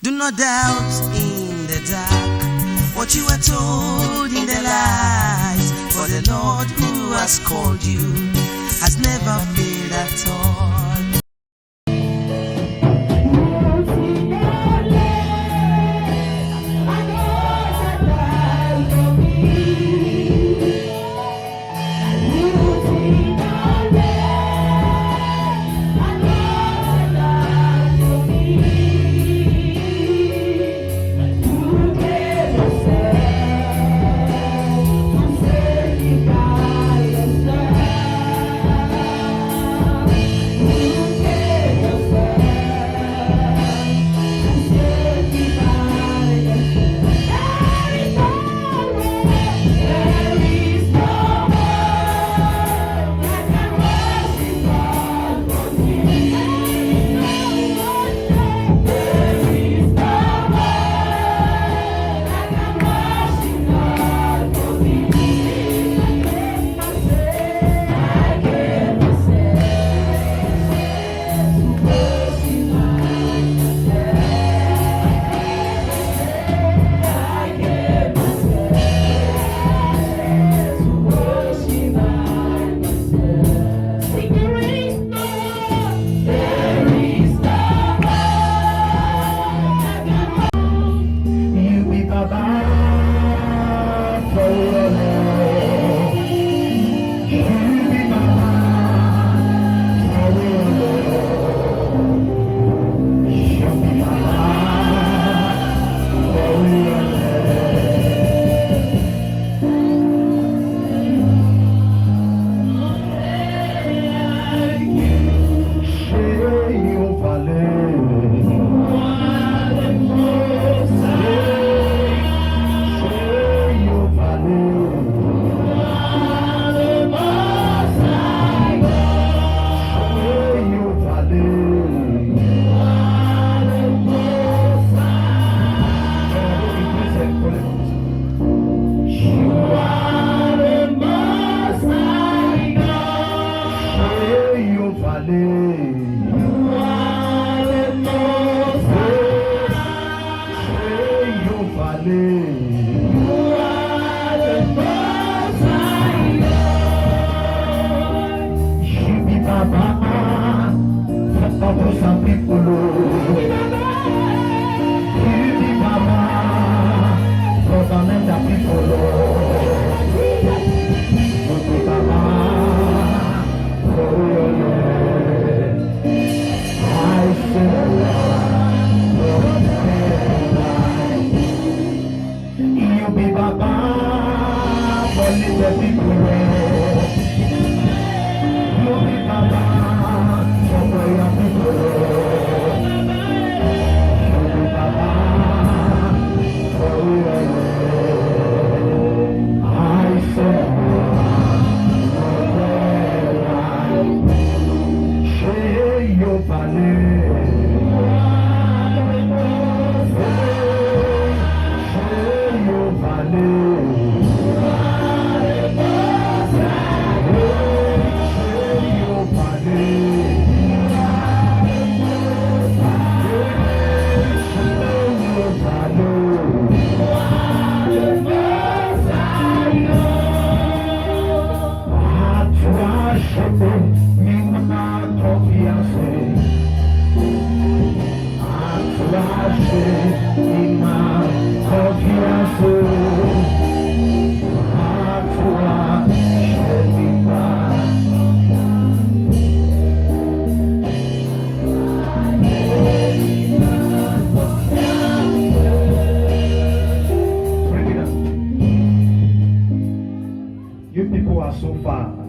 Do not doubt in the dark what you are told in the light, for the Lord who has called you has never failed at all.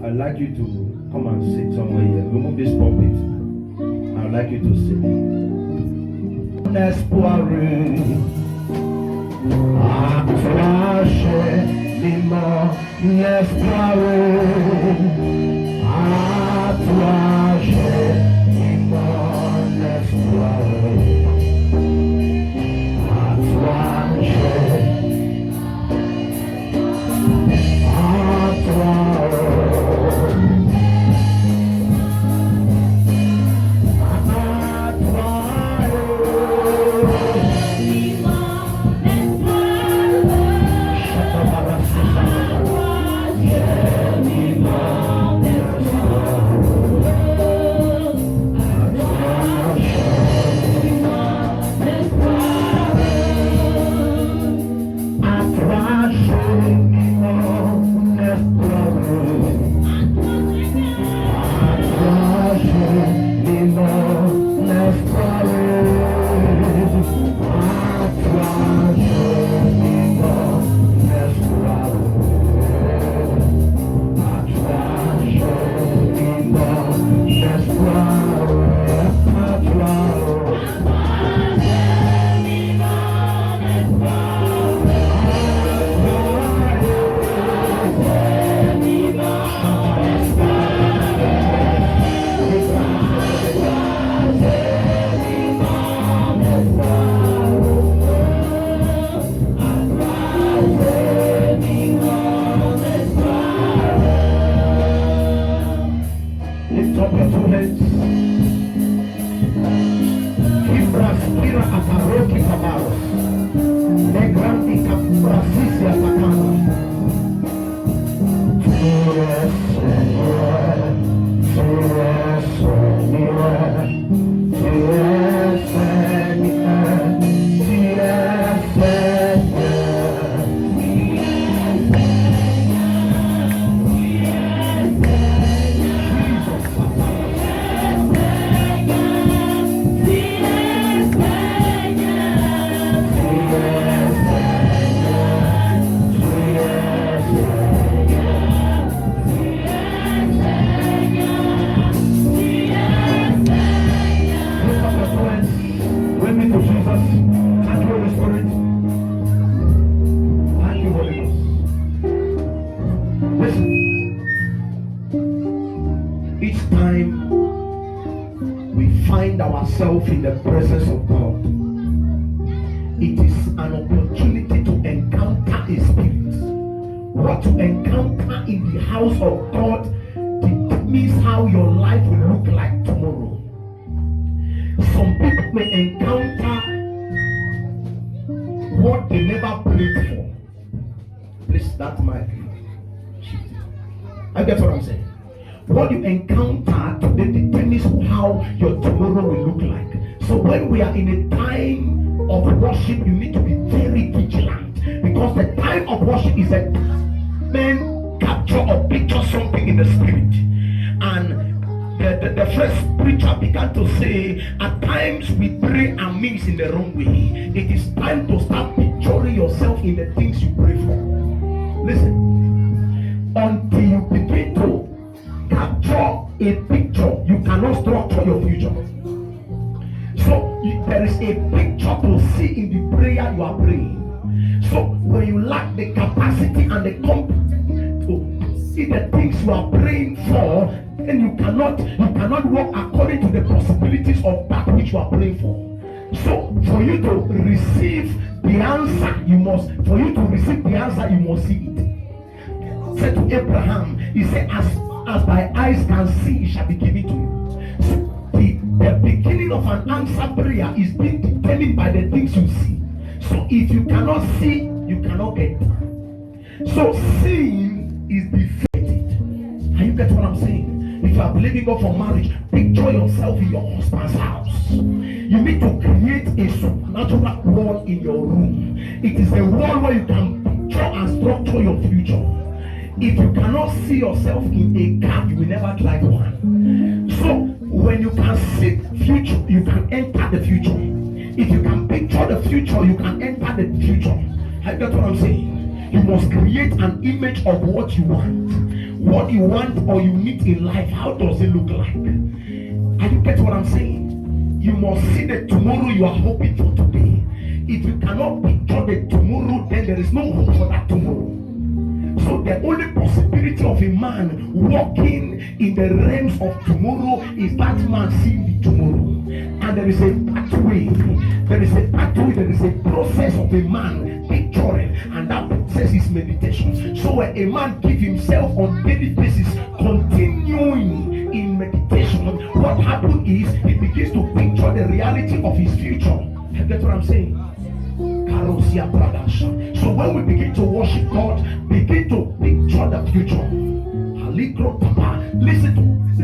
I'd like you to come and sit somewhere here. Remove this pulpit. I'd like you to sit. Cavaros. Le grandi caprasisia sacana. Ourselves in the presence of God, it is an opportunity to encounter a spirit. What to encounter in the house of God determines how your life will look like tomorrow. Some people may encounter what they never prayed for. Please, that might shift. I get what I'm saying. What you encounter today determines how your tomorrow will look like. So when we are in a time of worship, you need to be very vigilant, because the time of worship is a man capture or picture something in the spirit. And the first preacher began to say, at times we pray and means in the wrong way. It is time to start picturing yourself in the things you pray for. Listen, until you begin to capture a picture, you cannot structure your future. So there is a picture to see in the prayer you are praying. So when you lack the capacity and the competence to see the things you are praying for, then you cannot walk according to the possibilities of that which you are praying for. So for you to receive the answer, you must see it. He said to Abraham, he said, as thy eyes can see, it shall be given to you. So the beginning of an answer prayer is being determined by the things you see. So if you cannot see, you cannot get. So seeing is defeated. Are you get what I'm saying? If you are believing God for marriage, picture yourself in your husband's house. You need to create a supernatural wall in your room. It is a wall where you can picture and structure your future. If you cannot see yourself in a car, you will never drive one. So when you can see the future, you can enter the future. If you can picture the future, you can enter the future. I get what I'm saying? You must create an image of what you want. What you want or you need in life, how does it look like? Are you get what I'm saying? You must see the tomorrow you are hoping for today. If you cannot picture the tomorrow, then there is no hope for that tomorrow. So the only possibility of a man walking in the realms of tomorrow is that man seeing the tomorrow. And there is a pathway, there is a process of a man picturing, and that process is meditation. So when a man gives himself on daily basis, continuing in meditation, what happens is he begins to picture the reality of his future. That's what I'm saying. So when we begin to worship God, begin to picture the future. Listen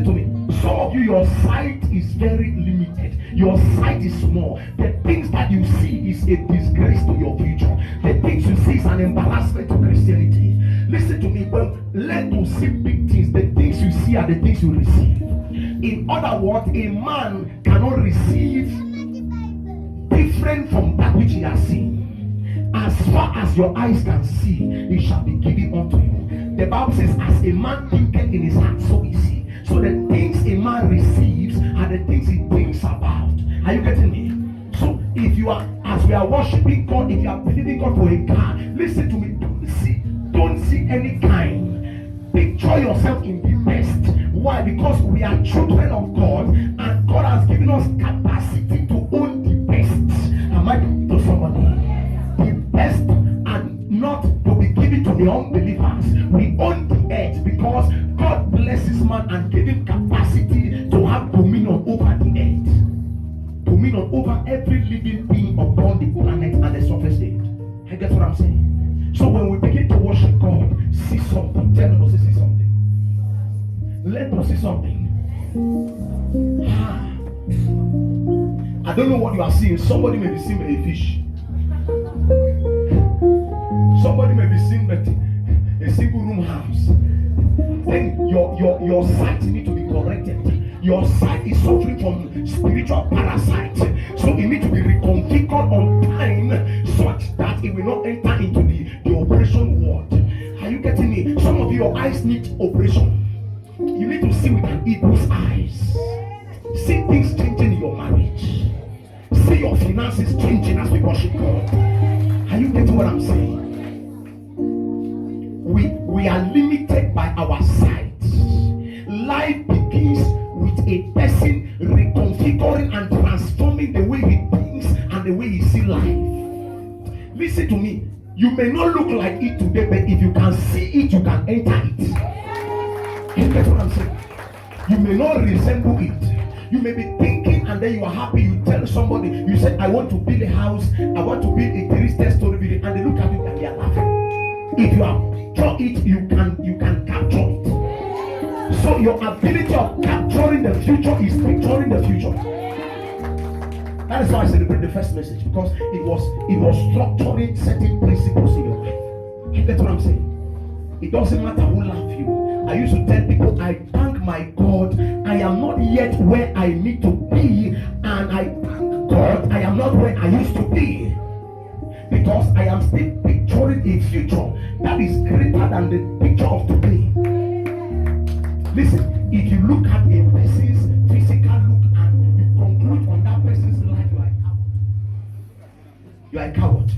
to me. Some of you, your sight is very limited. Your sight is small. The things that you see is a disgrace to your future. The things you see is an embarrassment to Christianity. Listen to me. Well, learn to see big things. The things you see are the things you receive. In other words, a man cannot receive different from that which he has seen. As far as your eyes can see, it shall be given unto you. The Bible says, as a man thinketh in his heart, so is he. So the things a man receives are the things he thinks about. Are you getting me? So if you are, as we are worshiping God, if you are believing God for a car, listen to me. Don't see any kind. Picture yourself in the best. Why? Because we are children of God, and God has given us capacity to own the best. Am I talking to somebody? The best, and not to be given to the unbelievers. We own the earth because God blesses man and gave him capacity to have dominion over the earth. Dominion over every living being happening upon the planet and the surface stage. I get what I'm saying? So when we begin to worship God, see something. Tell us to see something. Let us see something. I don't know what you are seeing. Somebody may be seeing a fish. Somebody may be seeing a single room house. Then your sight need to be corrected. Your sight is suffering from spiritual parasite. So it needs to be reconfigured on time such that it will not enter into the operation ward. Are you getting me? Some of your eyes need operation. You need to see with an eagle's eyes. See things changing in your marriage. See your finances changing as we worship God. Are you getting what I'm saying? We are limited by our sight. Life begins with a person reconfiguring and transforming the way he thinks and the way he sees life. Listen to me. You may not look like it today, but if you can see it, you can enter it. You get what I'm saying? You may not resemble it. You may be thinking and then you are happy. You tell somebody, you say, I want to build a house, I want to build a 3-story building, and they look at you and they are laughing. If you have drawn it, you can capture it. So your ability of capturing the future is picturing the future. That is why I celebrate the first message, because it was structuring certain principles in your life. You get what I'm saying? It doesn't matter who loves you. I used to tell people, I thank my God, I am not yet where I need to be, and I thank God I am not where I used to be, because I am still picturing a future that is greater than the picture of today. Listen, if you look at a person's physical look and you conclude on that person's life, you are a coward.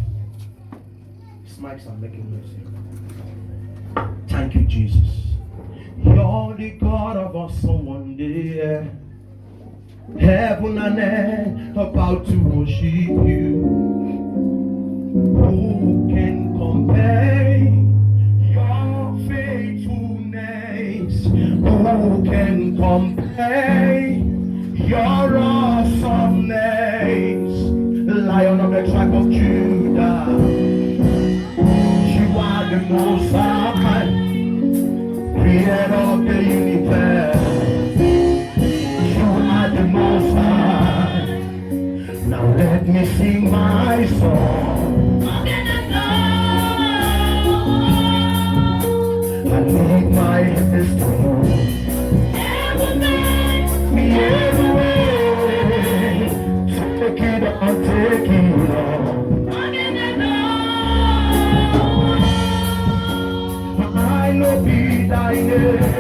These mics are making noise. Thank you, Jesus. You're the God of awesome one day. Heaven and earth about to worship you. Who can compare your faithfulness? Who can compare your awesomeness? Lion of the tribe of Judah, you are the most high, creator of the universe. You are the most high. Now let me sing my song. I lift my hands to you. Take it on, take it on. I know be thy name.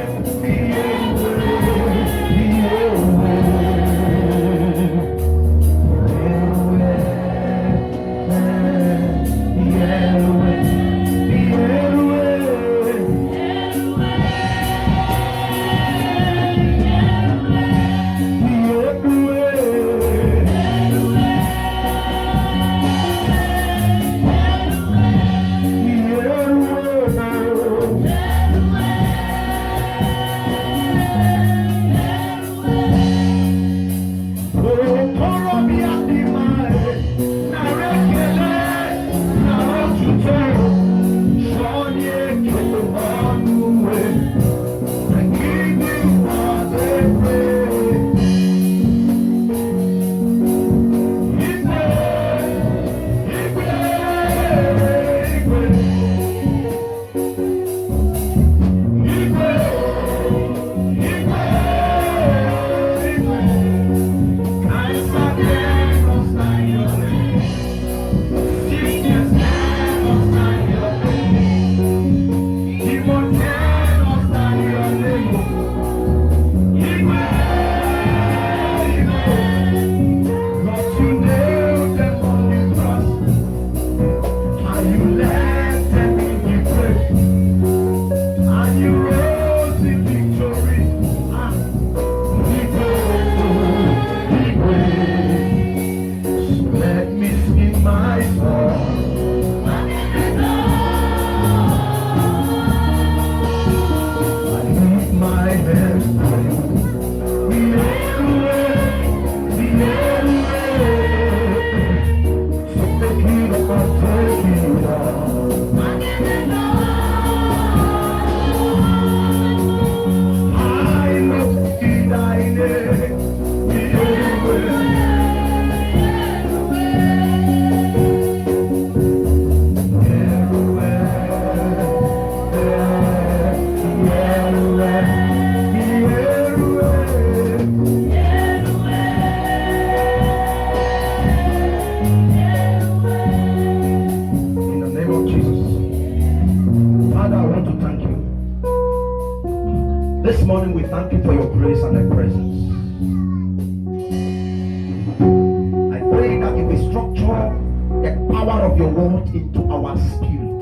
power of your word into our spirit.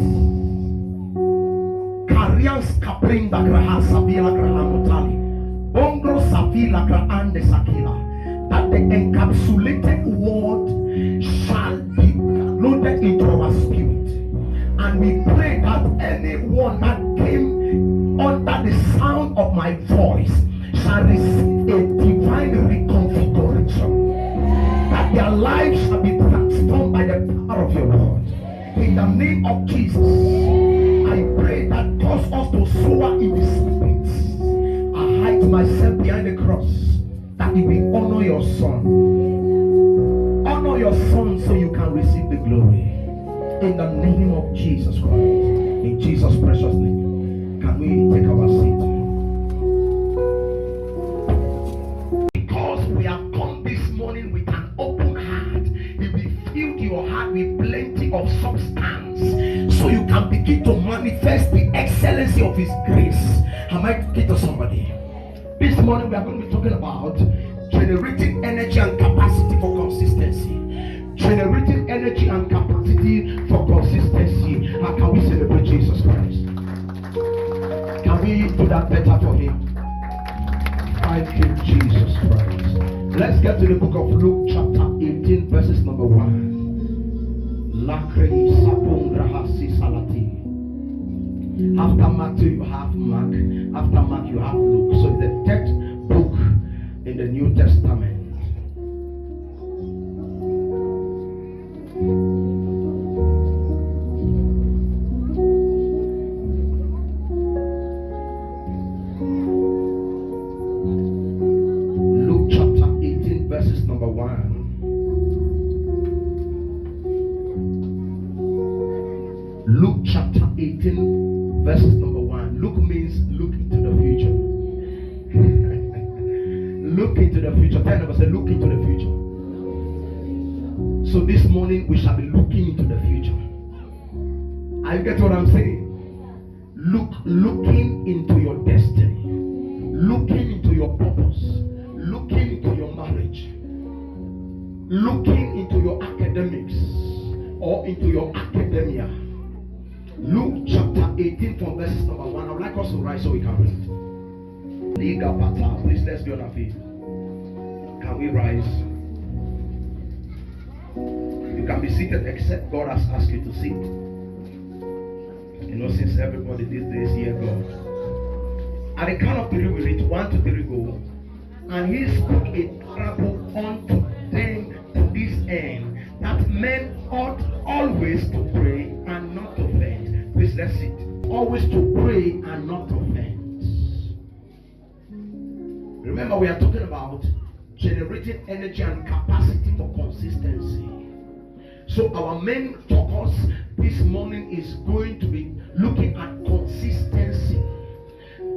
Karians kaprinda graha savila graha mutali. Bongro savila grahande sakila. That the encapsulated word shall be loaded into our spirit. And we pray that anyone that came under the sound of my voice shall receive a divine reconfiguration. That their lives shall be transformed by the power of your word. In the name of Jesus, I pray that cause us to soar in the spirit. I hide myself behind the cross, that you will honor your son. Honor your son so you can receive the glory. In the name of Jesus Christ. In Jesus' precious name. Can we take our seat? Because we have come this morning with an open heart, He will fill your heart with plenty of substance, so you can begin to manifest the excellency of His grace. Am I talking to somebody? This morning we are going to be talking about generating energy and capacity for consistency. Generating energy and capacity for consistency. How can we celebrate Jesus Christ? Can we do that better for Him? Thank you, Jesus Christ. Let's get to the book of Luke chapter 18 verses number 1. After Matthew you have Mark. After Mark you have Luke. So the third book in the New Testament. Luke chapter 18 verses number 1. Luke chapter 18 verses number 1. Luke means look into the future. Look into the future. Tell them, say look into the future. So this morning we shall be looking into the future. Are you getting what I'm saying? Looking into your destiny, looking into your purpose, looking into your marriage, looking into your academics or into your academia. Luke chapter 18 from verses number 1. I would like us to rise so we can read. Please, let's be on our feet. Can we rise? You can be seated except God has asked you to sit. You know, since everybody these days hear God. At the count of 3 we read 1 to 3 go. And He spoke a parable unto them to this end, that men ought always to pray and not to faint. Please let's sit. Always to pray and not to faint. Remember, we are talking about generating energy and capacity for consistency. So our main focus this morning is going to be looking at consistency,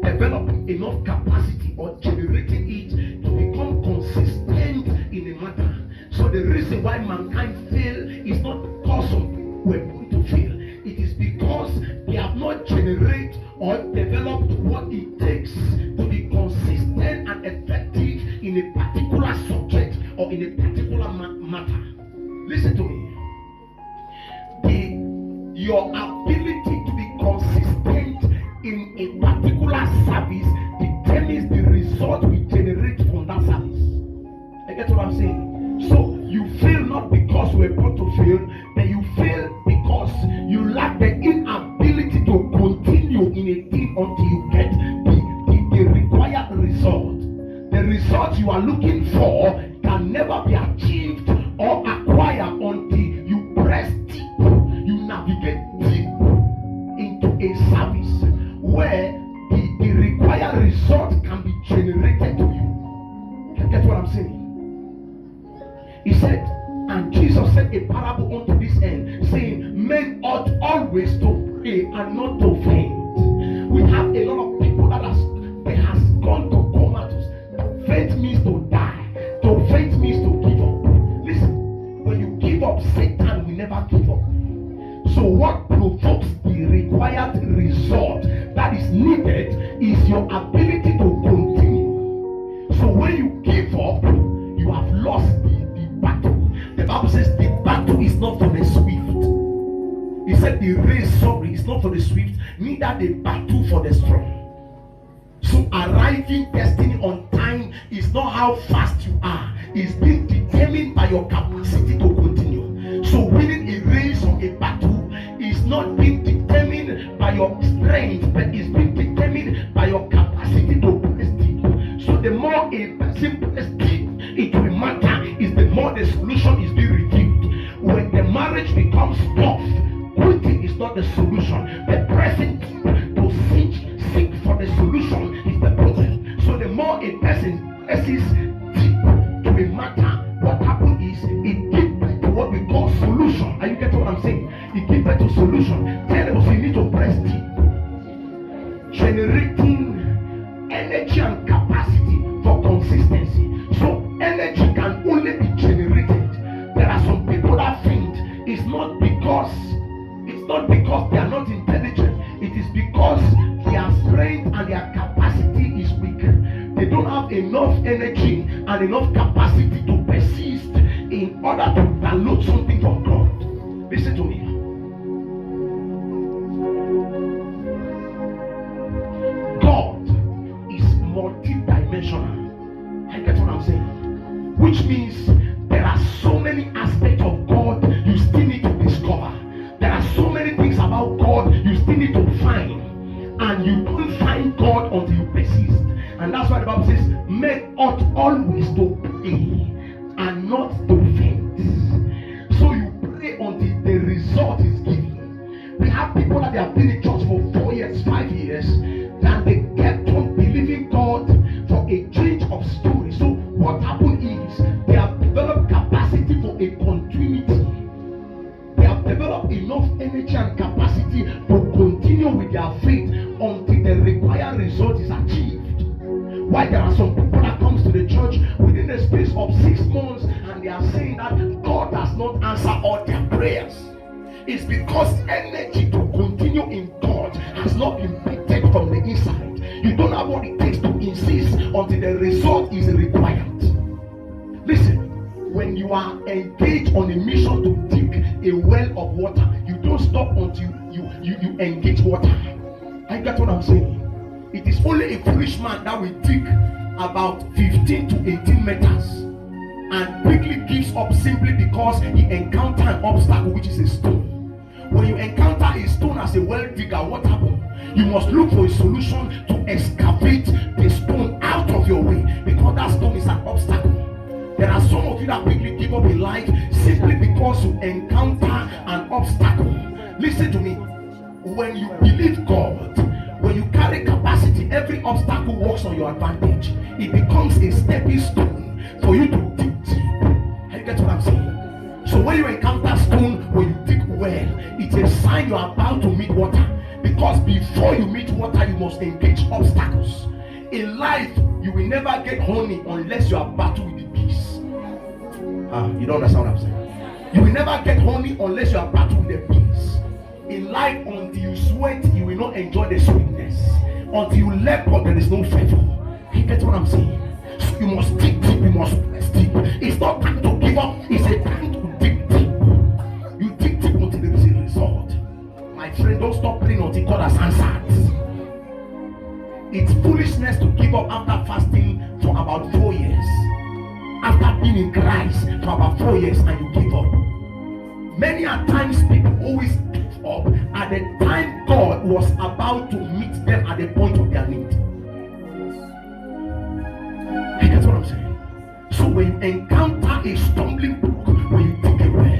developing enough capacity or generating it to become consistent in a matter. So the reason why mankind fail is not because of we're going to fail. It is because they have not generated or developed what it takes to be consistent and effective in a particular subject or in a particular matter. Listen to me. Your ability to be consistent in a particular service determines the result we generate from that service. I get what I'm saying? So you fail not because we're about to fail, but you fail because you lack the inability to continue in a thing until you get the required result. The result you are looking for can never be achieved or acquired until you press deep, you navigate deep into a service where the required result can be generated to you. Can you get what I'm saying? He said, and Jesus said a parable unto this end, saying, men ought always to pray and not to faint. We have a lot of people that has gone to comatose. Faint means to die. To faint means to give up. Listen, when you give up, Satan will never give up. So what provokes the required result that is needed is your ability to continue. So when you give up, you have lost the battle. The Bible says the battle is not for the swift. He said the race, sorry, is not for the swift, neither the battle for the strong. So arriving destiny on time is not how fast you are. It's being determined by your capacity to continue. So winning a race or a battle is not being determined by your strength, but it's being determined by your capacity to press deep. So the more a person press deep into a matter, is the more the solution is being revealed. When the marriage becomes tough, quitting is not the solution. The pressing deep to seek for the solution is the problem. So the more a person presses deep to a matter, what happens is it gives birth to what we call solution. Are you getting what I'm saying? It gives birth to solution. Tell us you need to press deep, generating energy and capacity for consistency. So energy can only be generated. There are some people that faint. It's not because they are not intelligent. It is because their strength and their capacity is weak. They don't have enough energy and enough capacity to persist in order to download something from God. Listen to me. God is multi-dimensional. I get what I'm saying? Which means there are so many aspects of God you still need to discover. There are so many things about God you still need to find. And you don't find God until you persist. And that's why the Bible says, men ought always to pray and not to faint. So you pray until the result is given. We have people that they have been in church for 4 years, 5 years, and they kept on believing God for a change of story. So what happened is they have developed capacity for a continuity. They have developed enough energy and capacity to continue with their faith until the required result is achieved. Why there are some people that comes to the church within the space of 6 months and they are saying that God does not answer all their prayers. It's because energy to continue in God has not been picked from the inside. You don't have what it takes to insist until the result is required. Listen, when you are engaged on a mission to dig a well of water, you don't stop until you engage water. I get what I'm saying? It is only a foolish man that will dig about 15 to 18 meters and quickly gives up simply because he encountered an obstacle, which is a stone. When you encounter a stone as a well digger, what happens? You must look for a solution to excavate the stone out of your way, because that stone is an obstacle. There are some of you that quickly give up in life simply because you encounter an obstacle. Listen to me. When you believe God, when you carry capacity, every obstacle works on your advantage. It becomes a stepping stone for you to dig deep. You get what I'm saying? So when you encounter stone, when you dig well, it's a sign you are about to meet water. Because before you meet water, you must engage obstacles. In life, you will never get honey unless you are battled with the bees. You don't understand what I'm saying? You will never get honey unless you are battled with the bees. In life, until you sweat, you will not enjoy the sweetness. Until you labor, there is no favor. You get what I'm saying? So you must dig deep, you must press deep. It's not time to give up, it's a time to dig deep. You dig deep until there is a result. My friend, don't stop praying until God has answered. It's foolishness to give up after fasting for about 4 years. After being in Christ for about 4 years and you give up. Many a times people always give up at the time God was about to meet them at the point of their need. That's what I'm saying. So when you encounter a stumbling block, when you dig a well,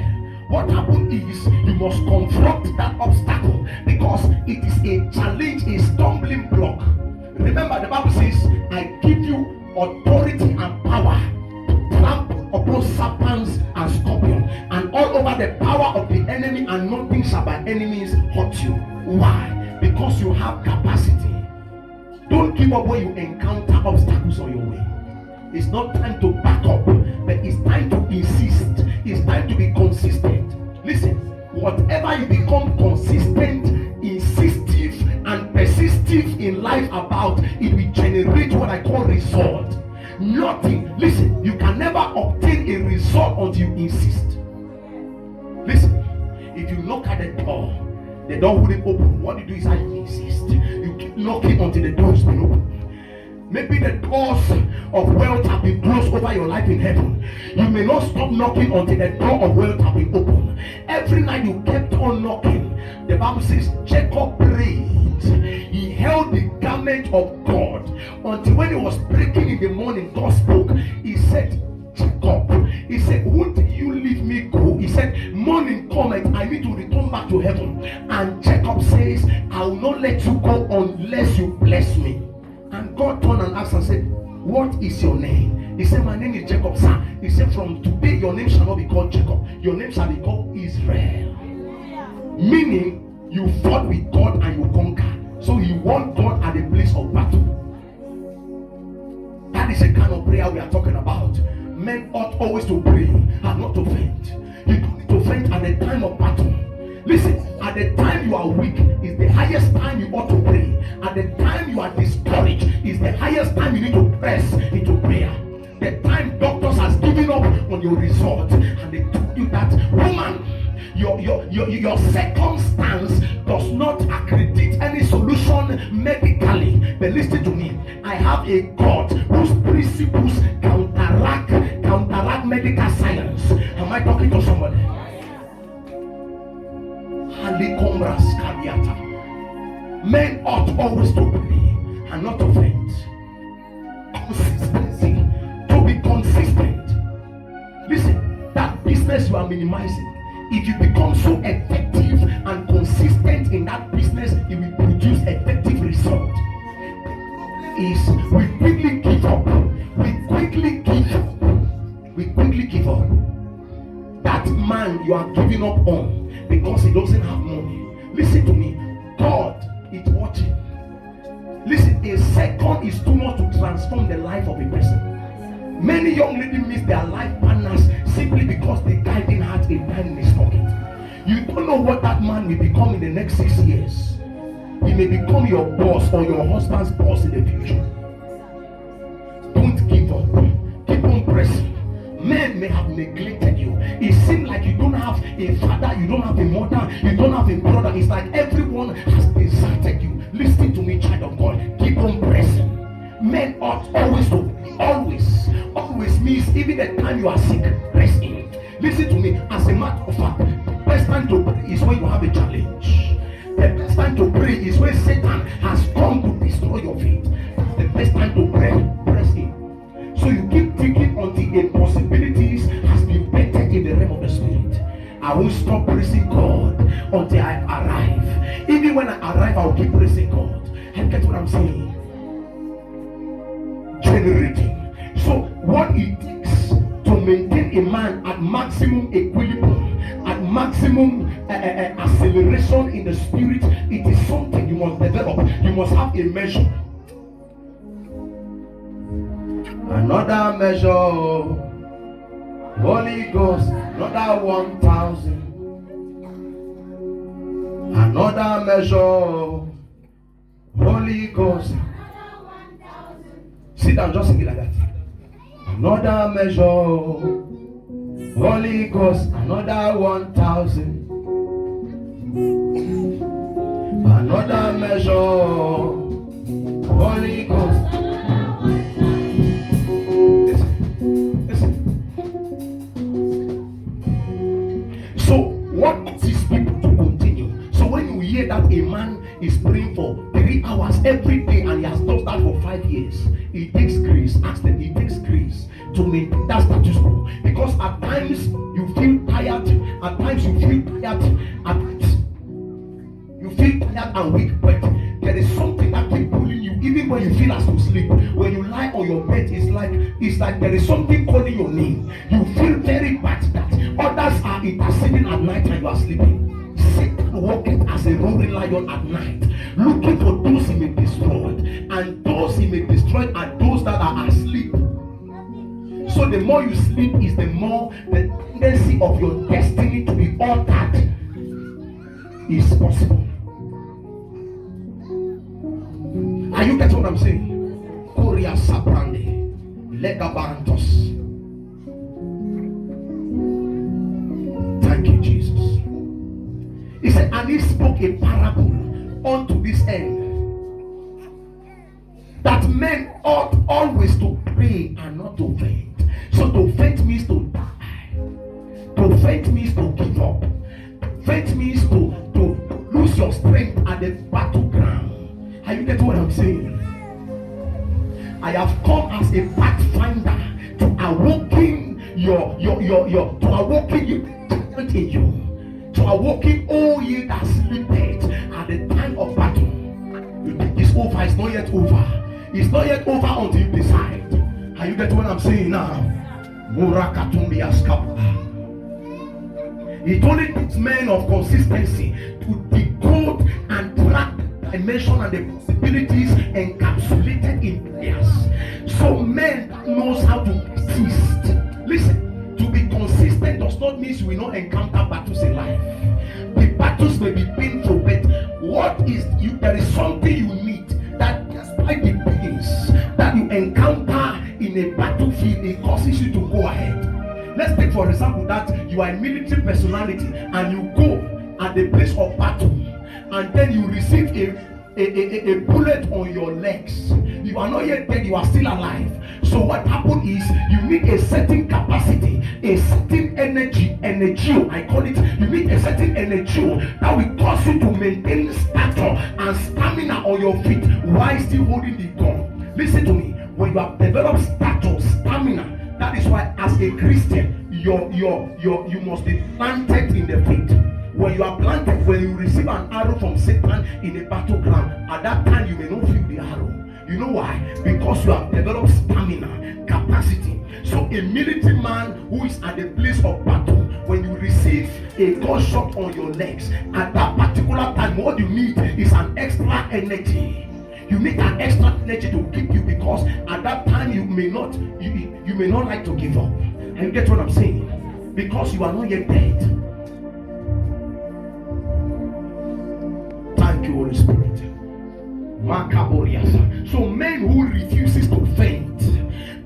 what happens is you must confront that obstacle, because it is a challenge, a stumbling block. Remember, the Bible says, I give you authority and power to trample upon serpents and scorpions and all over the power of the enemy, and nothing shall by enemies hurt you. Why? Because you have capacity. Don't give up when you encounter obstacles on your way. It's not time to back up, but it's time to insist. It's time to be consistent. Listen, whatever you become consistent, insistive, and persistive in life about, it will generate what I call result. Nothing. Listen, you can never obtain a result until you insist. Listen, If you knock at the door wouldn't open. What you do is that you insist. You keep knocking until the door is been open. Maybe the doors of wealth have been closed over your life in heaven. You may not stop knocking until the door of wealth have been opened. Every night you kept on knocking. The Bible says Jacob prayed. He held the garment of God until when it was breaking in the morning, God spoke. He said, Jacob, he said, won't you leave me go? He said, morning come and I need to return back to heaven. And Jacob says, I will not let you go unless you bless me. And God turned and asked and said, what is your name? He said, my name is Jacob, sir. He said, from today your name shall not be called Jacob. Your name shall be called Israel. Meaning, you fought with God and you conquered. So you want God at the place of battle. That is the kind of prayer we are talking about. Men ought always to pray and not to faint. You don't need to faint at the time of battle. Listen, at the time you are weak is the highest time you ought to pray. At the time you are discouraged is the highest time you need to press into prayer. The time doctors has given up on your result and they told you that, woman, your circumstance does not accredit any solution medically. But listen to me, I have a God whose principles counteract medical science. Am I talking to somebody? Men ought always to pray and not to faint. Consistency, to be consistent. Listen, that business you are minimizing, if you become so effective and consistent in that business, it will produce effective result. Is we quickly give up. We quickly give up. That man you are giving up on because he doesn't have money. Listen to me. God is watching. Listen, a second is too much to transform the life of a person. Many young ladies miss their life partners simply because the guy didn't have a dime in his pocket. You don't know what that man will become in the next 6 years. He may become your boss or your husband's boss in the future. Don't give up. Keep on pressing. Men may have neglected you. It seems like you don't have a father, you don't have a mother, you don't have a brother. It's like everyone has deserted you. Listen to me, child of God. Keep on pressing. Men ought always to always means even the time you are sick, rest in. Listen to me, as a matter of fact, the best time to pray is when you have a challenge. The best time to pray is when Satan has come to destroy your faith. The best time to pray, press in. So you keep thinking until impossibilities has been bettered in the realm of the spirit. I won't stop praising God until I arrive. Even when I arrive, I'll keep praising God. And get what I'm saying? Generating. So what it takes to maintain a man at maximum equilibrium, at maximum acceleration in the spirit, it is something you must develop. You must have a measure. Another measure, Holy Ghost, another 1,000. Another measure, Holy Ghost. Sit down, just sing it like that. Another measure, Holy Ghost, another 1,000. Another measure, Holy Ghost. Listen. So, what causes people to continue? So, when you hear that a man is praying for 3 hours every day and he has done that for 5 years, it takes grace. Ask them, it takes grace to maintain that status quo. Because at times you feel tired, at times you feel tired, at times you feel tired and weak, but there is something that keeps pulling you, even when you feel as to sleep. When you lie on your bed, it's like there is something calling your name. You feel very bad that others are interceding at night and you are sleeping. Satan walking as a roaring lion at night, looking for those he may destroy, and those he may destroy are those that are asleep. So the more you sleep is the more the tendency of your destiny to be altered is possible. Are you getting what I'm saying? Korea Sabrande, Lega Barantos. Thank you, Jesus. He said, and he spoke a parable unto this end, that men ought always to pray and not to faint. So to faint means to die. To faint means to give up. Faint means to lose your strength at the battleground. Are you getting what I'm saying? I have come as a pathfinder to awaken to awaken you in you, to awaken all ye that sleepeth at the time of battle. You think it's over? It's not yet over. It's not yet over until you decide. Are you getting what I'm saying now? It only takes men of consistency to decode and track the dimension and the possibilities encapsulated in prayers. So men that knows how to persist. Listen, to be consistent does not mean you will not encounter battles in life. The battles may be painful, but there is something you need that despite the pains that you encounter in a battlefield, it causes you to go ahead. Let's take for example that you are a military personality and you go at the place of battle and then you receive a bullet on your legs. You are not yet dead, you are still alive. So what happened is you need a certain capacity, a certain energy, I call it. You need a certain energy that will cause you to maintain stature and stamina on your feet while still holding the gun. Listen to me. When you have developed stature, stamina, that is why as a Christian, you must be planted in the faith. When you are planted, when you receive an arrow from Satan in a battleground, at that time you may not feel the arrow. You know why? Because you have developed stamina, capacity. So a military man who is at the place of battle, when you receive a gunshot on your legs, at that particular time, what you need is an extra energy. You need an extra energy to keep you, because at that time you may not like to give up. And you get what I'm saying? Because you are not yet dead. Thank you, Holy Spirit. So men who refuses to faint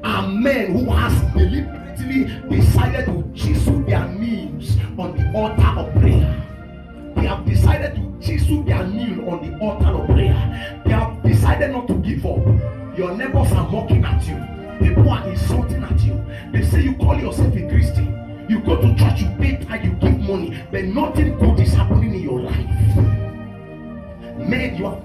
are men who has deliberately decided to chisel their knees on the altar of prayer. They have decided to chisel their knee on the altar of prayer. They have decided not to give up. Your neighbors are mocking at you. People are insulting at you. They say you call yourself a Christian. You go to church, you pay tithe, you give money, but nothing good is happening in your life. Man, you have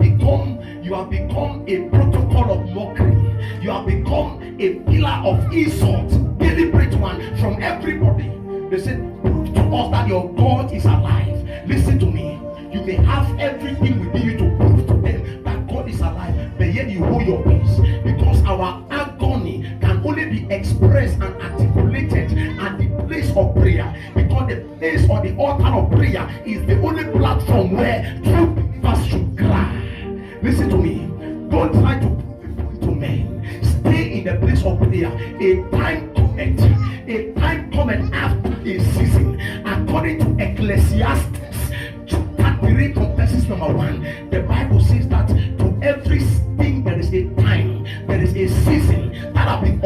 become a protocol of mockery. You have become a pillar of insult, deliberate one from everybody. They said, prove to us that your God is alive. Listen to me. You may have everything within you to prove to them that God is alive, but yet you hold your peace, because our agony can only be expressed and articulated at the place of prayer, because the place or the altar of prayer is the only platform where true believers should cry. Listen to me. Don't try to prove a point to men. Stay in the place of prayer. A time cometh after a season, according to Ecclesiastes chapter 3 from verses number 1. The Bible says that to everything there is a time, there is a season that have been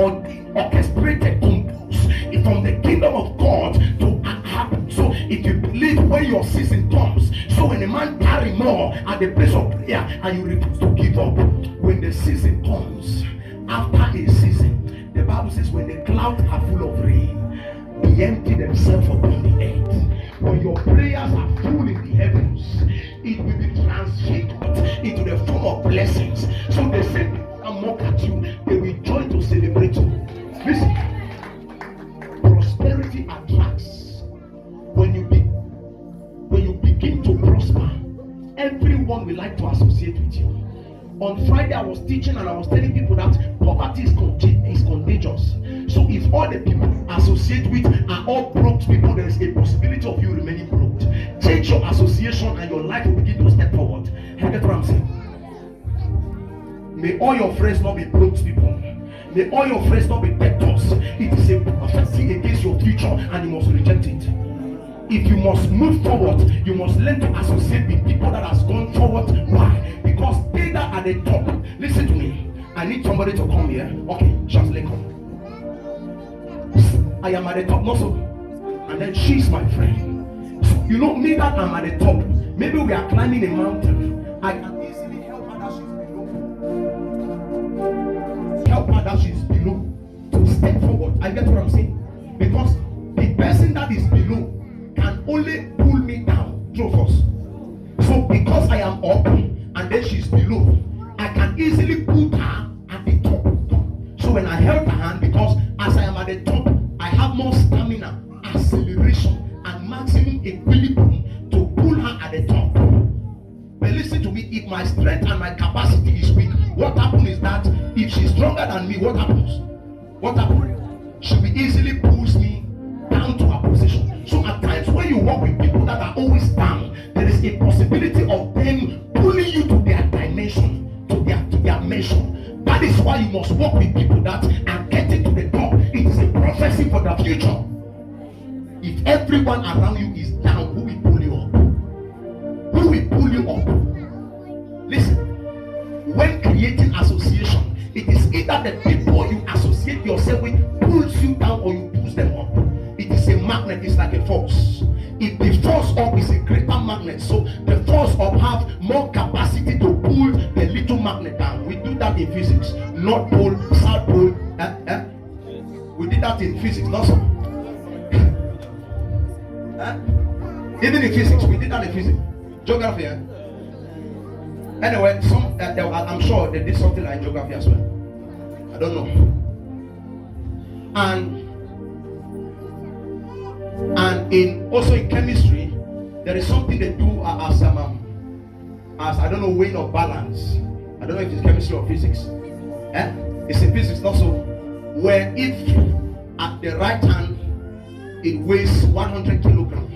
orchestrated, composed from the kingdom of God to happen. So if you believe when your season comes, so when a man carry more at the place of prayer and you refuse to give up, when the season comes, after a season, the Bible says when the clouds are full of rain, they empty themselves upon the earth. When your prayers are full in the heavens, it will be transfigured into the form of blessings. So the same people that mock at you, they will join to celebrate you. Listen, prosperity attracts. When you begin to prosper, everyone will like to associate with you. On Friday, I was teaching and I was telling people that poverty is contagious. So if all the people you associate with are all broke people, there is a possibility of you remaining broke. Change your association and your life will begin to step forward. You get what I'm saying? May all your friends not be broke people. May all your friends not be debtors. It is a prophecy against your future and you must reject it. If you must move forward, you must learn to associate with people that has gone forward. Why? Because they that are the top. Listen to me. I need somebody to come here. Okay, Chancellor, come. I am at the top, not so. And then she's my friend. So You know, me that I'm at the top. Maybe we are climbing a mountain. I can easily help her that she's below. Help her that she's below to step forward. I get what I'm saying? Because the person that is below can only pull me down. True force. So because I am up and then she's below, I can easily put her at the top. So when I held her hand, because as I am at the top, I have more stamina, acceleration, and maximum equilibrium to pull her at the top. But listen to me, if my strength and my capacity is weak, what happens is that if she's stronger than me, what happens? What happens? She will easily push me down to her position. So at times when you work with people that are always down, there is a possibility of them pulling you to their dimension, to their measure. That is why you must work with people that are getting to the top. It is a prophecy for the future. If everyone around you is down, who will pull you up? Who will pull you up? Listen, when creating association, it is either the people you associate yourself with pulls you down or you push them up. It is a magnet, it's like a force. If the force up is a greater magnet, so the force up have more capacity to pull the little magnet down. We do that in physics. North pole, south pole. We did that in physics, not so. Even in physics, we did that in physics. Geography. Anyway, I'm sure they did something like geography as well. I don't know. And also in chemistry, there is something they do as I don't know, weight of balance. I don't know if it's chemistry or physics. It's in physics also, where if at the right hand it weighs 100 kilograms,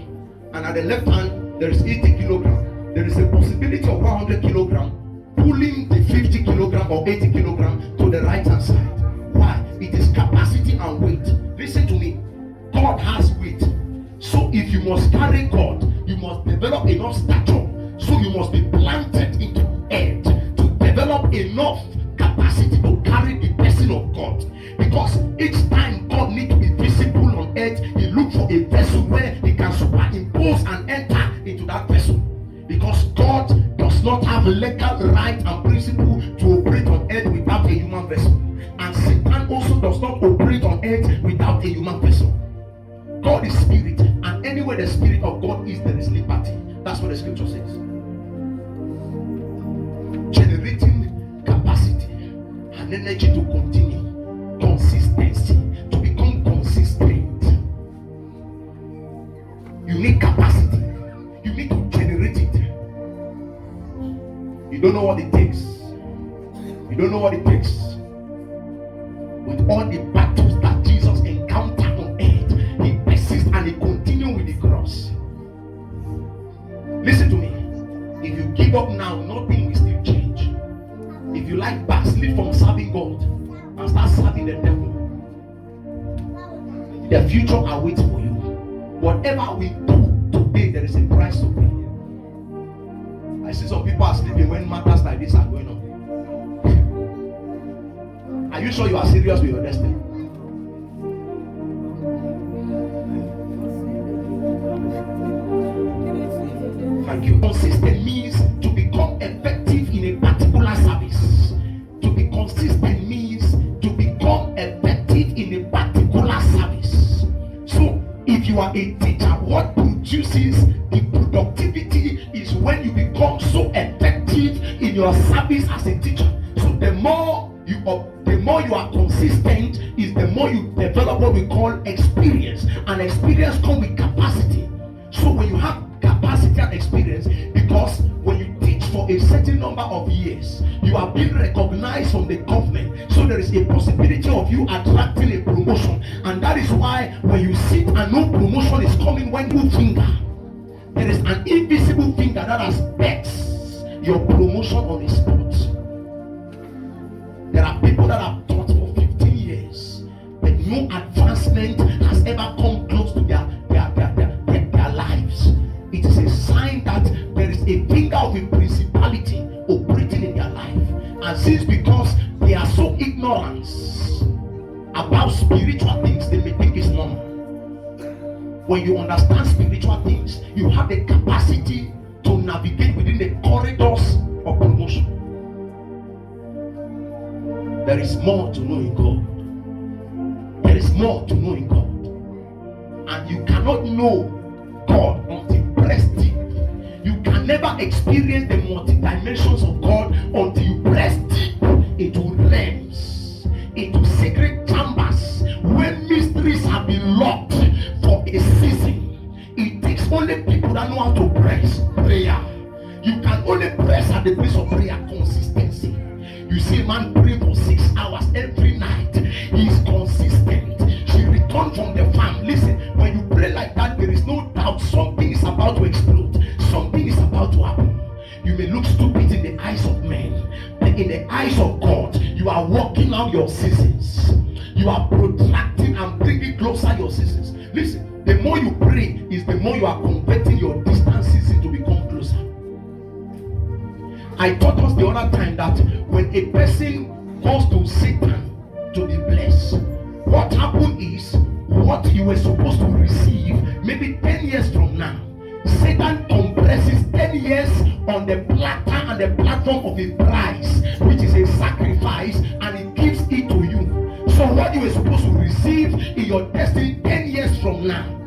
and at the left hand there is 80 kilograms, there is a possibility of 100 kilograms pulling the 50 kilogram or 80 kilogram to the right hand side. Why? It is capacity and weight. Listen to me. God has weight. So if you must carry God, you must develop enough stature. So you must be planted into earth to develop enough capacity to carry the person of God. Because each time God needs to be visible on earth, he looks for a vessel where he can superimpose and enter into that vessel. Because God does not have legal right and principle to operate on earth without a human vessel. And Satan also does not operate on earth without a human vessel. God is spirit, and anywhere the spirit of God is, there is liberty. That's what the scripture says. Generating capacity and energy to continue. Consistency, to become consistent. You need capacity. You need to generate it. You don't know what it takes. You don't know what it takes. With all the battles that Jesus encountered on earth, he persists and he continues with the cross. Listen to me. If you give up now, nothing will still change. If you like backslid from serving God and start serving the devil, the future awaits for you. Whatever we do today, there is a price to pay. I see some people are sleeping when matters like this are going on. Are you sure you are serious with your destiny? Thank you. Consistent means to become effective in a particular service. To be consistent means to become effective in a particular service. So, if you are a teacher, what produces the productivity is when you become so effective in your service as a teacher. So, the more you are consistent, is the more you develop what we call experience, and experience comes with capacity. So when you have capacity and experience, because when you teach for a certain number of years, you are being recognized from the government, so there is a possibility of you attracting a promotion. And that is why when you sit and no promotion is coming, when you finger, there is an invisible finger that has bet your promotion on the spot. There are people that have taught for 15 years, but no advancement has ever come close to their lives. It is a sign that there is a finger of a principality operating in their life. And since because they are so ignorant about spiritual things, they may think it's normal. When you understand spiritual things, you have the capacity to navigate within the corridors of promotion. There is more to know in God. There is more to know in God. And you cannot know God until you press deep. You can never experience the multi-dimensions of God until you press deep into realms, into secret chambers where mysteries have been locked for a season. It takes only people that know how to press prayer. You can only press at the place of prayer. Consistency. You see a man pray for 6 hours every night. He is consistent. She returned from the farm. Listen, when you pray like that, there is no doubt something is about to explode. Something is about to happen. You may look stupid in the eyes of men, but in the eyes of God, you are working out your seasons. You are protracting and bringing closer your seasons. Listen, the more you pray is the more you are converting your distances into become closer. I taught us the other time that when a person goes to Satan to be blessed, what happened is what you were supposed to receive maybe 10 years from now, Satan compresses 10 years on the platter and the platform of a price, which is a sacrifice, and it gives it to you. So what you were supposed to receive in your destiny 10 years from now,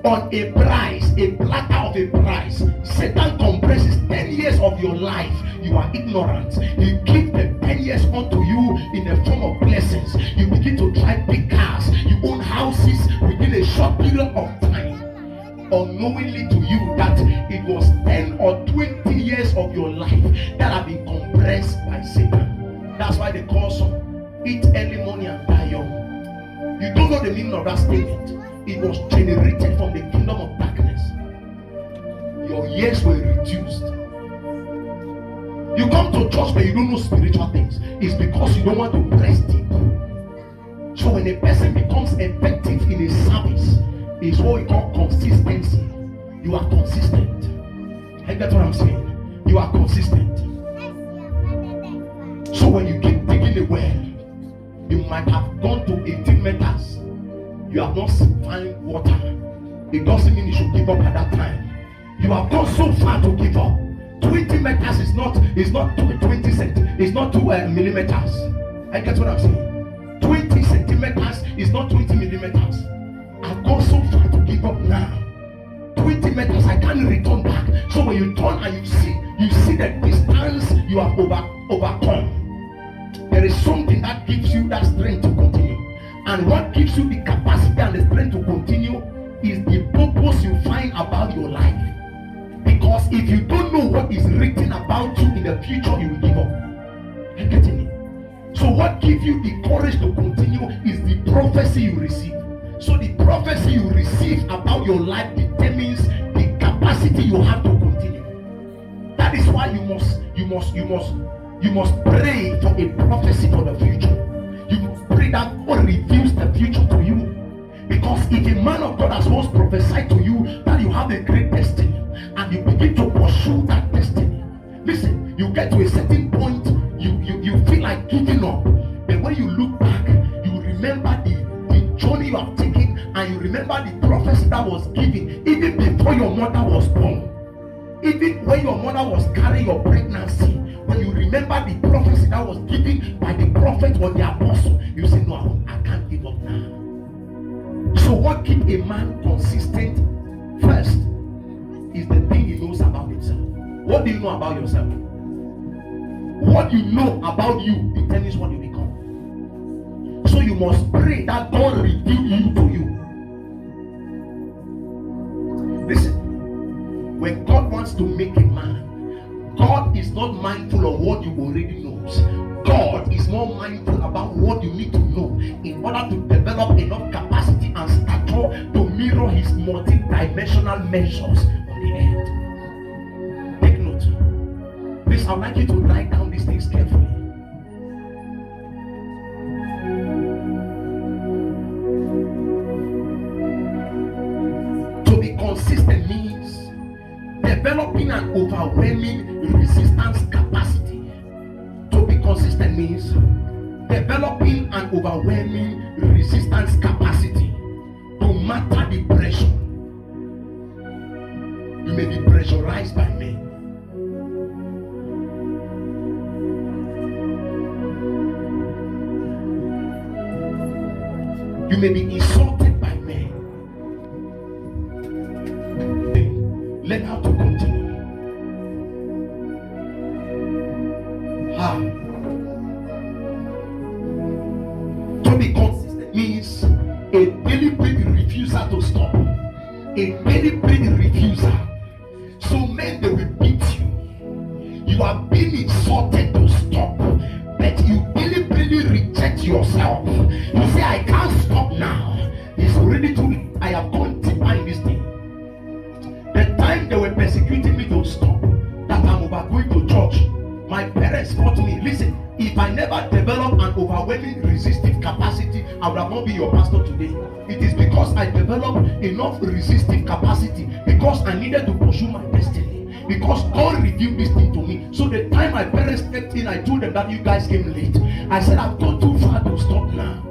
on a price, a platter of a price, Satan compresses 10 years of your life. You are ignorant. He gives the 10 years unto you in the form of blessings. You begin to drive big cars. You own houses within a short period of time, unknowingly to you that it was 10 or 20 years of your life that have been compressed by Satan. That's why they call some eat early morning and die young. You don't know the meaning of that statement. It was generated from the kingdom of darkness. Your years were reduced. You come to church but you don't know spiritual things. It's because you don't want to press deep. So when a person becomes effective in a service, it's what we call consistency. You are consistent. I get what I'm saying. You are consistent. So when you keep digging a well, you might have gone to 18 meters. You have not found water. It doesn't mean you should give up at that time. You have gone so far to give up. 20 meters is not 20 centimeters. It's not 2 millimeters. I get what I'm saying. 20 centimeters is not 20 millimeters. I've gone so far to give up now. 20 meters, I can't return back. So when you turn and you see the distance you have overcome. There is something that gives you that strength to continue. And what gives you the capacity and the strength to continue is the purpose you find about your life. Because if you don't know what is written about you in the future, you will give up. Are you getting it? So what gives you the courage to continue is the prophecy you receive. So the prophecy you receive about your life determines the capacity you have to continue. That is why you must pray for a prophecy for the future. You must pray that God reveals the future to you. Because if a man of God has once prophesied to you that you have a great destiny, and you begin to pursue that destiny, listen, you get to a certain point, you feel like giving up. But when you look back, you remember the journey you have taken, and you remember the prophecy that was given even before your mother was born. Even when your mother was carrying your pregnancy, when you remember the prophecy that was given by the prophet or the apostle, you say, no, I can't give up now. So what keeps a man consistent first is the thing he knows about himself. What do you know about yourself? What you know about you determines what you become. So you must pray that God reveal you to you. Listen, when God wants to make a man, God is not mindful of what you already know. God is more mindful about what you need to know in order to develop enough capacity and stature to mirror his multi-dimensional measures on the earth. Take note. Please, I'd like you to write down these things carefully. To be consistent means developing an overwhelming resistance capacity. To be consistent means developing an overwhelming resistance capacity to matter the pressure. may be pressurized by men. You may be insulted by men. Learn how to continue. To be consistent means a deliberate refusal to stop. A deliberate refusal. So men, they will beat you. You are being insulted to stop, but you deliberately reject yourself. You say, I can't stop now. It's already too late. I have gone deeper in this thing. The time they were persecuting me to stop, that I'm over going to church, my parents taught me, listen, if I never develop an overwhelming resistive capacity, I would have not been your pastor today. It is because I developed enough resistive capacity, because I needed to pursue my destiny, because God revealed this thing to me. So the time my parents stepped in, I told them that you guys came late. I said, I've gone too far to stop now.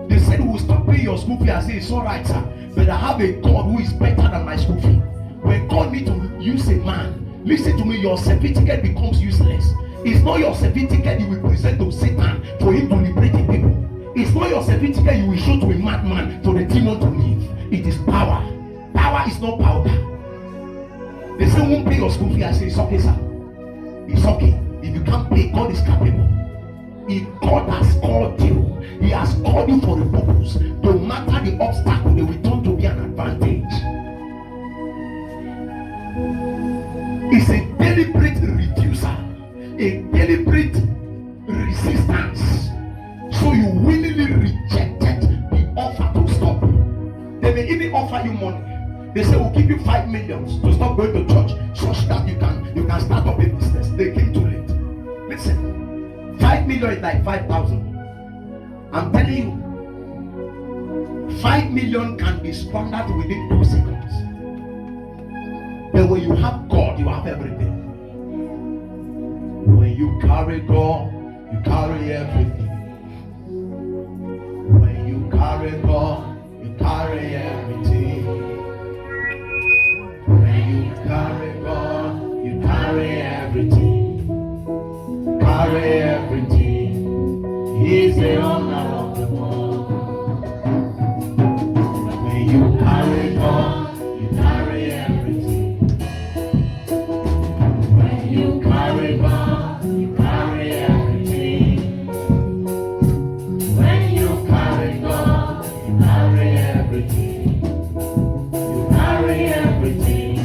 They said, we will stop paying your school fee. I said, it's all right, sir, but I have a God who is better than my school fee. When God needs to use a man, listen to me, your certificate becomes useless. It's not your certificate you will present to Satan for him to liberate the people. It's not your certificate you will show to a madman for the demon to leave. It is power. Power is not powder. They say, won't pay your school fee. I say, it's okay, sir. It's okay. If you can't pay, God is capable. If God has called you, He has called you for a purpose. No matter the obstacle, they will turn to be an advantage. It's a deliberate refusal, a deliberate resistance. So you willingly rejected the offer to stop. They may even offer you money. They say, we'll give you 5 million to stop going to church, such that you can start up a business. They came too late. Listen, 5 million is like 5,000. I'm telling you, 5 million can be squandered within 2 seconds. But when you have God, you have everything. When you carry God, you carry everything. When you carry God, you carry everything. When you carry God, you carry everything. Carry everything. He's the owner of the world. When you carry God, you carry everything. When you carry God, you carry everything. When you carry God, you carry everything. You carry everything.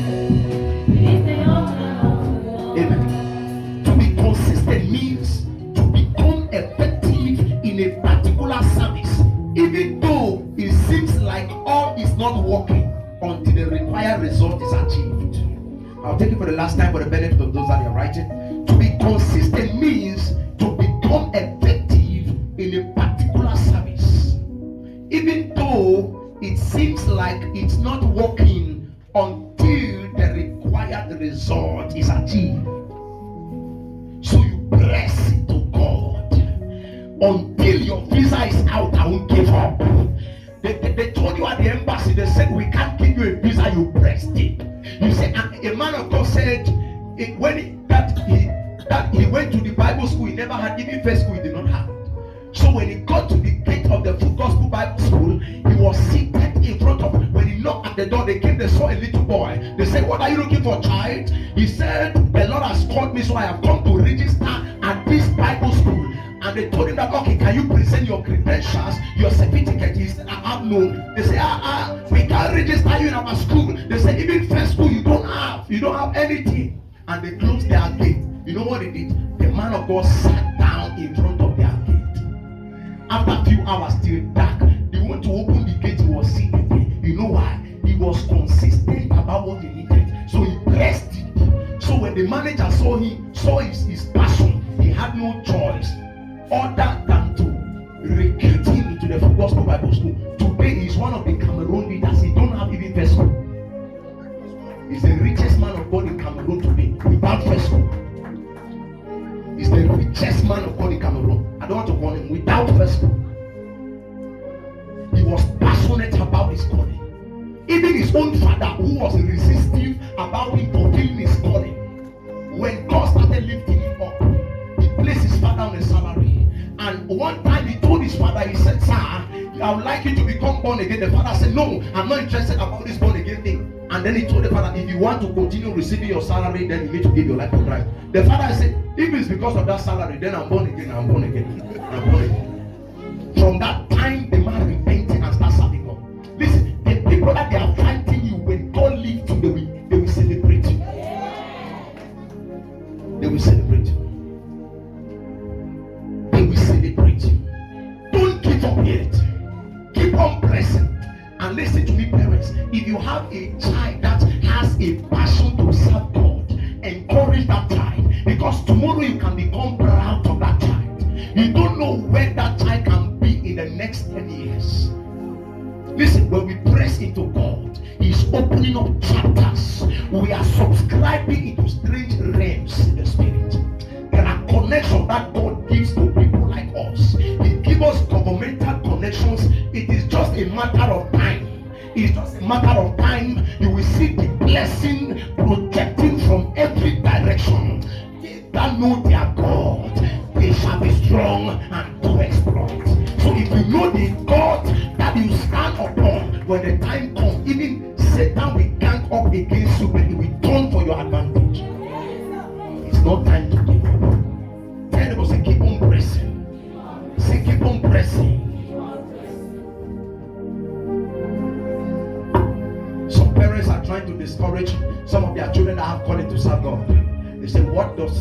He's the owner of the world. Amen. To be consistent means to become effective in a particular service, even though it seems like all is not working until the required result is achieved. I'll take it for the last time for the benefit of those that are writing. To be consistent means to become effective in a particular service, even though it seems like it's not working until the required result is achieved. So you press into God until your visa is out. I won't give up. They told you at the embassy, they said, we can't give you a visa. You pressed it. You say, a man of God said, when he went to the Bible school, he never had, even first school he did not have. So when he got to the gate of the Full Gospel Bible School, he was seated in front of, when he knocked at the door, they came, they saw a little boy. They said, what are you looking for, child? He said, the Lord has called me, so I have come to register at this Bible school. And they told him that, okay, can you present your credentials, your certificate? He said, I have no. They say, we can't register you in our school. They said, even first school, you don't have anything. And they closed their gate. You know what they did? The man of God sat down in front of their gate. After a few hours, still dark, they went to open the gate. He was sitting again. You know why? He was consistent about what he needed. So he pressed it. So when the manager saw his passion, he had no choice other than to recruit him into the Full Gospel Bible School. Today he's one of the Cameroon leaders. He don't have even first school. He's the richest man of God in Cameroon today without first school. He's the richest man of God in Cameroon. I don't want to call him without first school. He was passionate about his calling. Even his own father, who was resistive about him fulfilling his calling. When God started lifting him up, he placed his father on a salary. And one time he told his father, he said, "Sir, I would like you to become born again." The father said, "No, I'm not interested about this born again thing." And then he told the father, "If you want to continue receiving your salary, then you need to give your life to Christ." The father said, "If it's because of that salary, then I'm born again, I'm born again, I'm born again." From that time, the man repented and started serving God. Listen, the people that they are fighting you, when God leaves you, they will celebrate you. They will celebrate you. They will celebrate you. Don't give up yet. Keep on pressing. And listen to me, parents. If you have a child that has a passion to serve God, encourage that child, because tomorrow you can become proud of that child. You don't know where that child can be in the next 10 years. Listen, when we press into God, He's opening up chapters. We are subscribing into strange realms in the spirit. There are connections that God gives to people like us. He gives us governmental connections. It is just a matter of time. It's just a matter of time. You will see the blessing projecting from every direction. They that know their God, they shall be strong and do exploit. So if you know the God that you stand upon, when the time comes, even Satan will gang up against you, but he will turn for your advantage. It's not time to give up. Tell them, say, keep on pressing. Say, keep on pressing. Some parents are trying to discourage some of their children that have calling to serve God. They say, what does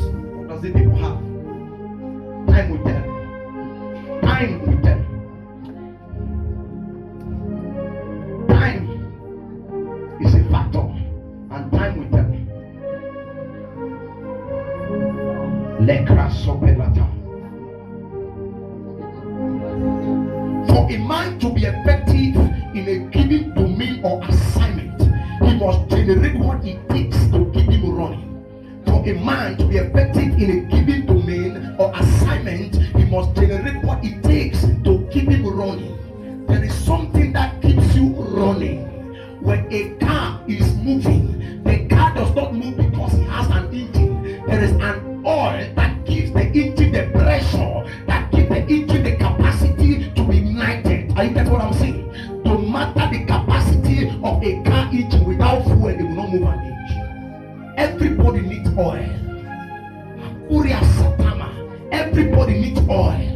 the people have? Time will tell. Time will tell. Time is a factor, and time will tell. For a man to be effective in a given domain or assignment, he must generate what it takes to keep him running. For a man to be effective in a given domain or assignment, he must generate what it takes to keep him running. There is something that keeps you running. When a car is moving, the car does not move because it has an engine. There is an oil that gives the engine the pressure, that gives the engine the capacity to be ignited. Are you getting what I'm saying? No matter the capacity of a car engine, without fuel, it will not move an inch. Everybody needs oil. Everybody needs oil.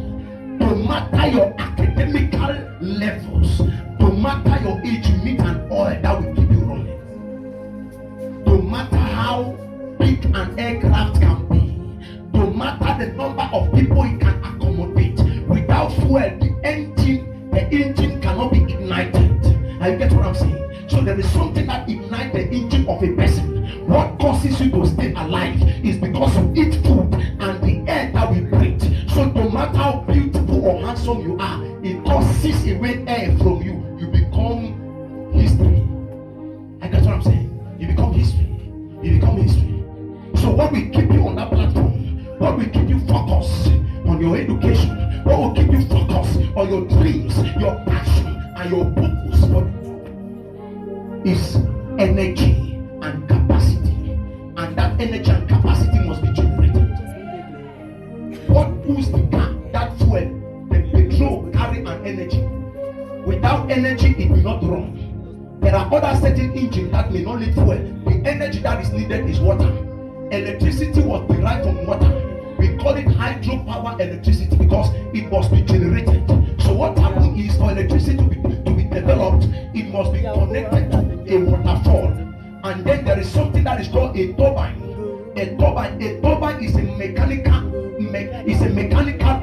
No matter your academical levels, no matter your age, you need an oil that will keep you running. No matter how big an aircraft can be, no matter the number of people it can accommodate, without fuel, the engine cannot be ignited. Are you get what I'm saying? So there is something that ignites the engine of a person. What causes you to stay alive is because you eat food and the air that we breathe. So no matter how beautiful or handsome you are, it causes away air from you. You become history. I get what I'm saying? You become history. You become history. So what will keep you on that platform? What will keep you focused on your education? What will keep you focused on your dreams, your passion, and your purpose? What is energy and capacity? And that energy and capacity must be generated. What pulls the car? That fuel, the petrol carry an energy. Without energy, it will not run. There are other certain engines that may not need fuel. The energy that is needed is water. Electricity was derived from water. We call it hydropower electricity because it must be generated. So what happens is, for electricity to be developed, it must be connected to a waterfall. And then there is something that is called a turbine. A turbine is a mechanical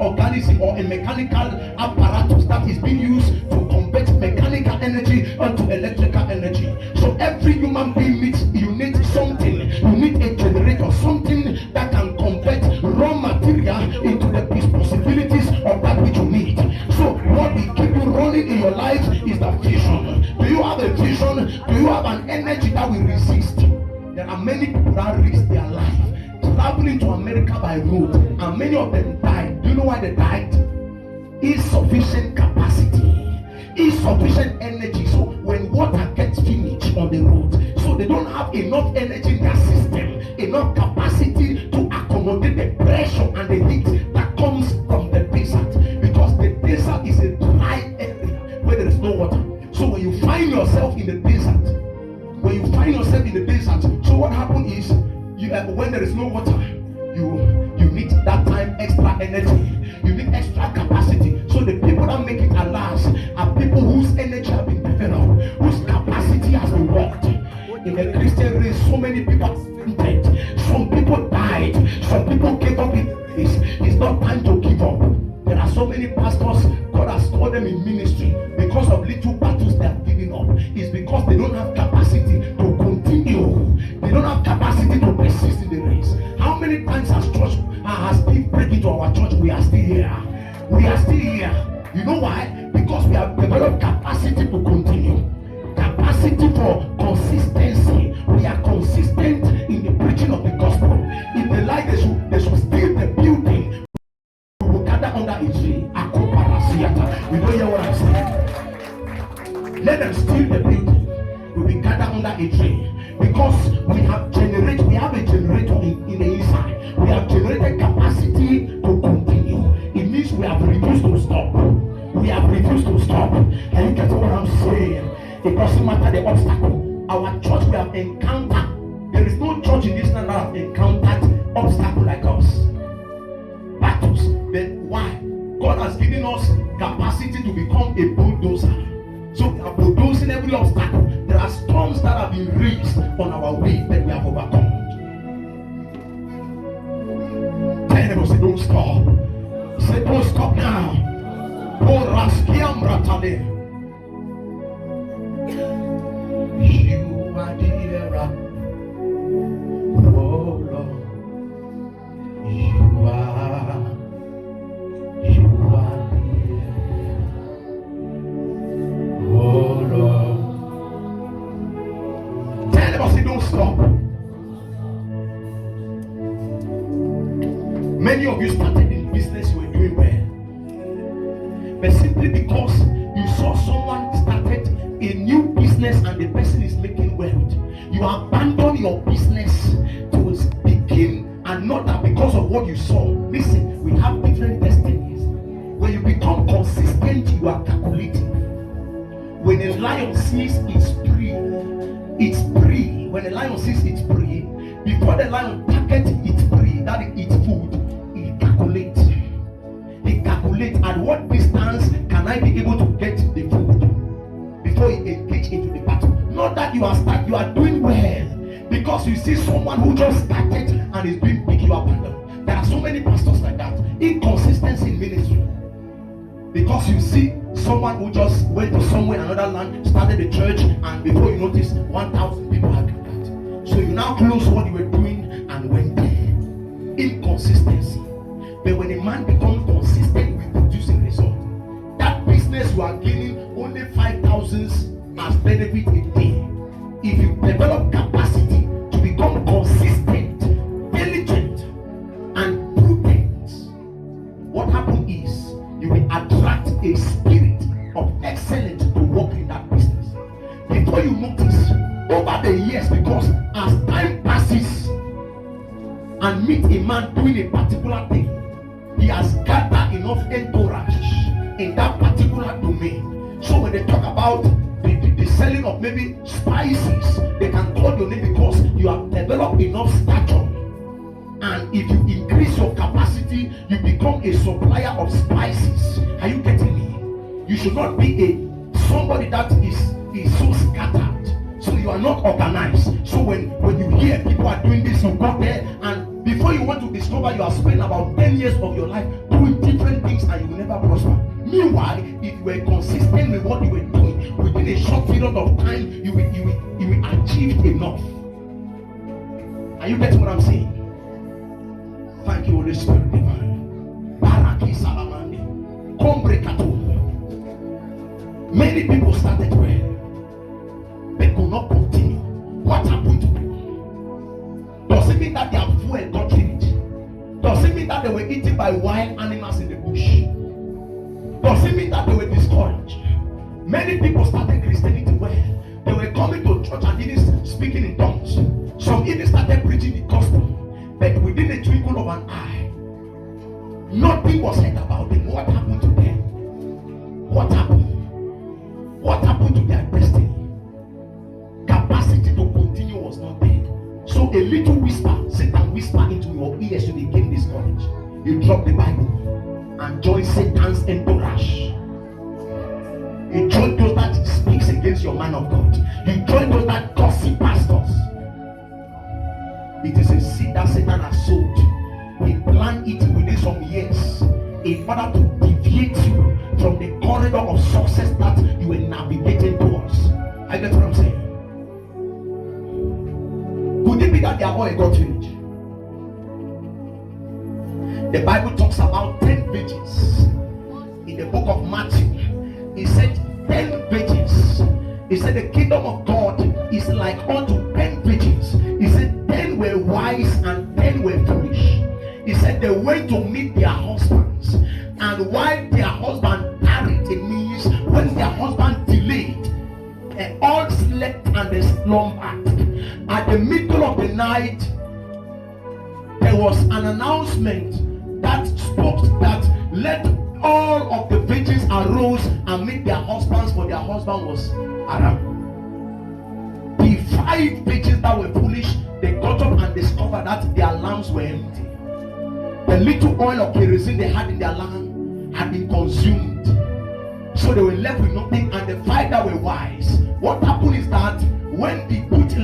organism or a mechanical apparatus that is being used to convert mechanical energy into electrical energy. So every human being you need something. You need a generator, something that can convert raw material into the possibilities of that which you need. So what will keep you running in your life is the vision. Do you have a vision? Do you have an energy that will resist? There are many people that risk their life traveling to America by road, and many of them died. Do you know why they died? Insufficient capacity, insufficient energy. So when water gets finished on the road, so So they don't have enough energy in their system, enough capacity to accommodate the pressure and the heat that comes from the desert. Because the desert is a dry area where there is no water. So when you find yourself in the desert, so what happens is, when there is no water, you need that time extra energy, you need extra capacity. So the people that make it at last are people whose energy have been developed, whose capacity has been worked. In the Christian race, so many people have died, some people died, some people gave up in the race. It's not time to give up. There are so many pastors, God has called them in ministry because of little battles they are giving up. It's because they don't have capacity to continue. They don't have capacity to persist in the race. How many times has church has been breaking to our church? We are still here. We are still here. You know why? Because we have developed capacity to continue. Capacity for consistency. We are consistent in the preaching of the gospel. If they like, they should steal the building. We will gather under a tree. You don't hear what I'm saying? Let them steal the building. We will gather under a tree. Because we have a generator in the inside. We have generated capacity to continue. It means we have refused to stop. We have refused to stop. And you get what I'm saying? It doesn't matter the obstacle. Our church we have encountered. There is no church in this land that have encountered obstacle like us. Battles. Then why? God has given us capacity to become a bulldozer. So we are bulldozing every obstacle. There are storms that have been raised on our way that we have overcome. Tell them, say, don't stop. Say, don't stop now. Oh, Raskiam Ratale. You are the era. Oh, Lord. You are the era. Oh, Lord. Tell them, say, don't stop. Many of you started in business, you were doing well. But simply because you saw someone started a new business and the person is making wealth, you abandon your business to begin another because of what you saw. Listen, we have different destinies. When you become consistent, you are calculating. When a lion sees its prey, when a lion sees its prey, before the lion targets its prey, that is its food, it calculates. It calculates at what distance can I be able to get the food before it engage into the battle. Not that you are doing well because you see someone who just started and is being big, you abandon. There are so many pastors like that. Inconsistency in ministry. Because you see someone who just went to somewhere, another land, started a church, and before you notice, 1,000 people had that. So you now close what you were doing and went there. Inconsistency. But when a man becomes consistent with producing results, that business you are gaining only 5,000 as benefit a day. If you develop capacity to become consistent, diligent, and prudent, what happens is you will attract a spirit of excellence to work in that business. Before you notice, over the years, because as time passes and meet a man doing a particular thing, he has gathered enough entourage in that particular domain. So when they talk about the selling of maybe spices, they can call your name because you have developed enough stature. And if you increase your capacity, you become a supplier of spices. Are you getting me? You should not be somebody that is so scattered. So you are not organized. So when you hear people are doing this, you go there, and before you want to discover, you have spent about 10 years of your life doing different things and you will never prosper. Meanwhile, if you were consistent with what you were doing, within a short period of time, you will achieve enough. Are you getting what I'm saying? Thank you, Holy Spirit divine. Baraki Salamandi. Kombrekato. Many people started well, they could not continue. What happened to them? Does it mean that their fuel got finished? Does it mean that they were eaten by wild animals in the bush? Does it mean that they were discouraged? Many people started Christianity well, They were coming to church and even speaking in tongues. Some even started preaching the gospel. But within a twinkle of an eye, nothing was said about them. What happened to them? What happened? What happened to their destiny? Capacity to continue was not there. So a little whisper, Satan whisper into your ears, you became discouraged. You drop the Bible and join Satan's entourage. You join those that speaks against your man of God. You join those that gossip pastors. It is a seed that Satan has sowed. He planned it within some years in order to deviate you from the corridor of success that you were navigating towards. I get what I'm saying? Could it be that their oil got finished? The Bible talks about 10 virgins in the book of Matthew. He said 10 virgins. He said the kingdom of God is like unto 10 virgins. He said 10 were wise and 10 were foolish. He said they went to meet their husbands, and while their husband tarried, it means when their husband delayed, they all slept and they slumbered. At the middle of the night, there was an announcement that spoke that let all of the virgins arose and meet their husbands, for their husband was around. The 5 virgins that were foolish, they got up and discovered that their lamps were empty. The little oil of kerosene they had in their lamp had been consumed. So they were left with nothing. And the 5 that were wise, what happened is that when they put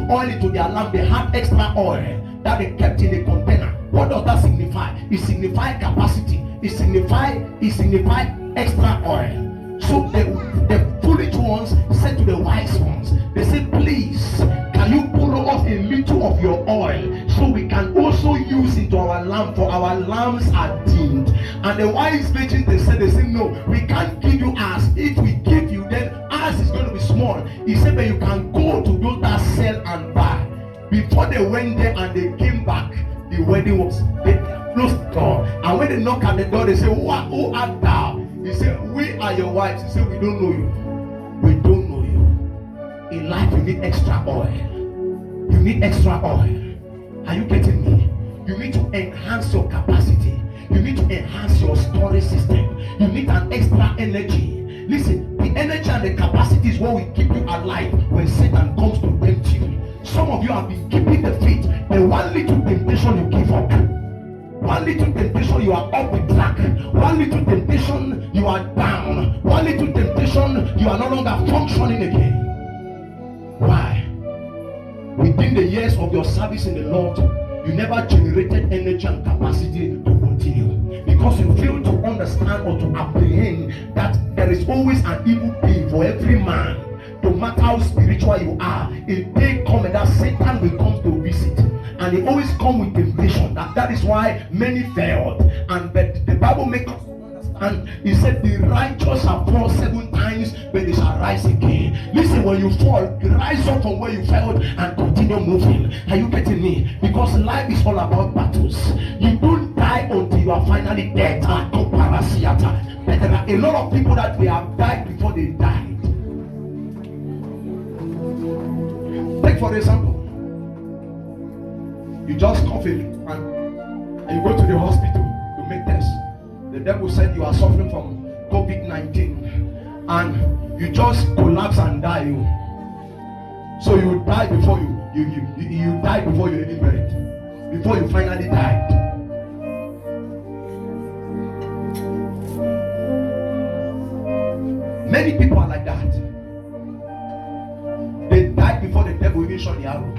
oil into their lamp, they had extra oil that they kept in a container. What does that signify? It signifies capacity. It signifies extra oil. So the foolish ones said to the wise ones, they said, please, can you borrow us a little of your oil so we can also use it to our lamp, for our lamps are dimmed. And the wise virgins, they said, no, we can't give you ours. If we give you, then ours is going to be small. He said, but you can go to those that sell and buy. Before they went there and they came back, the wedding was, they closed the door. And when they knock at the door, they say, who art thou? He said, we are your wives. He said, we don't know you. We don't know you. In life, you need extra oil. You need extra oil. Are you getting me? You need to enhance your capacity. You need to enhance your storage system. You need an extra energy. Listen, the energy and the capacity is what will keep you alive when Satan comes to tempt you. Some of you have been keeping the faith, and one little temptation you give up. One little temptation you are up the track. One little temptation you are down. One little temptation you are no longer functioning again. Why? Within the years of your service in the Lord, you never generated energy and capacity to continue, because you fail to understand or to apprehend that there is always an evil day for every man. No matter how spiritual you are, a day comes that Satan will come to visit, and they always come with temptation. That is why many failed. And but the Bible makes us understand. He said, the righteous shall fall 7 times, but they shall rise again. Listen, when you fall, rise up from where you fell and continue moving. Are you getting me? Because life is all about battles. You don't die until you are finally dead. But there are a lot of people that they have died before they died. Take for example, you just cough and you go to the hospital to make tests. The devil said you are suffering from COVID-19 and you just collapse and die. So you die before you die before you even buried, before you finally died. Many people are like that. They died before the devil even shot the arrow.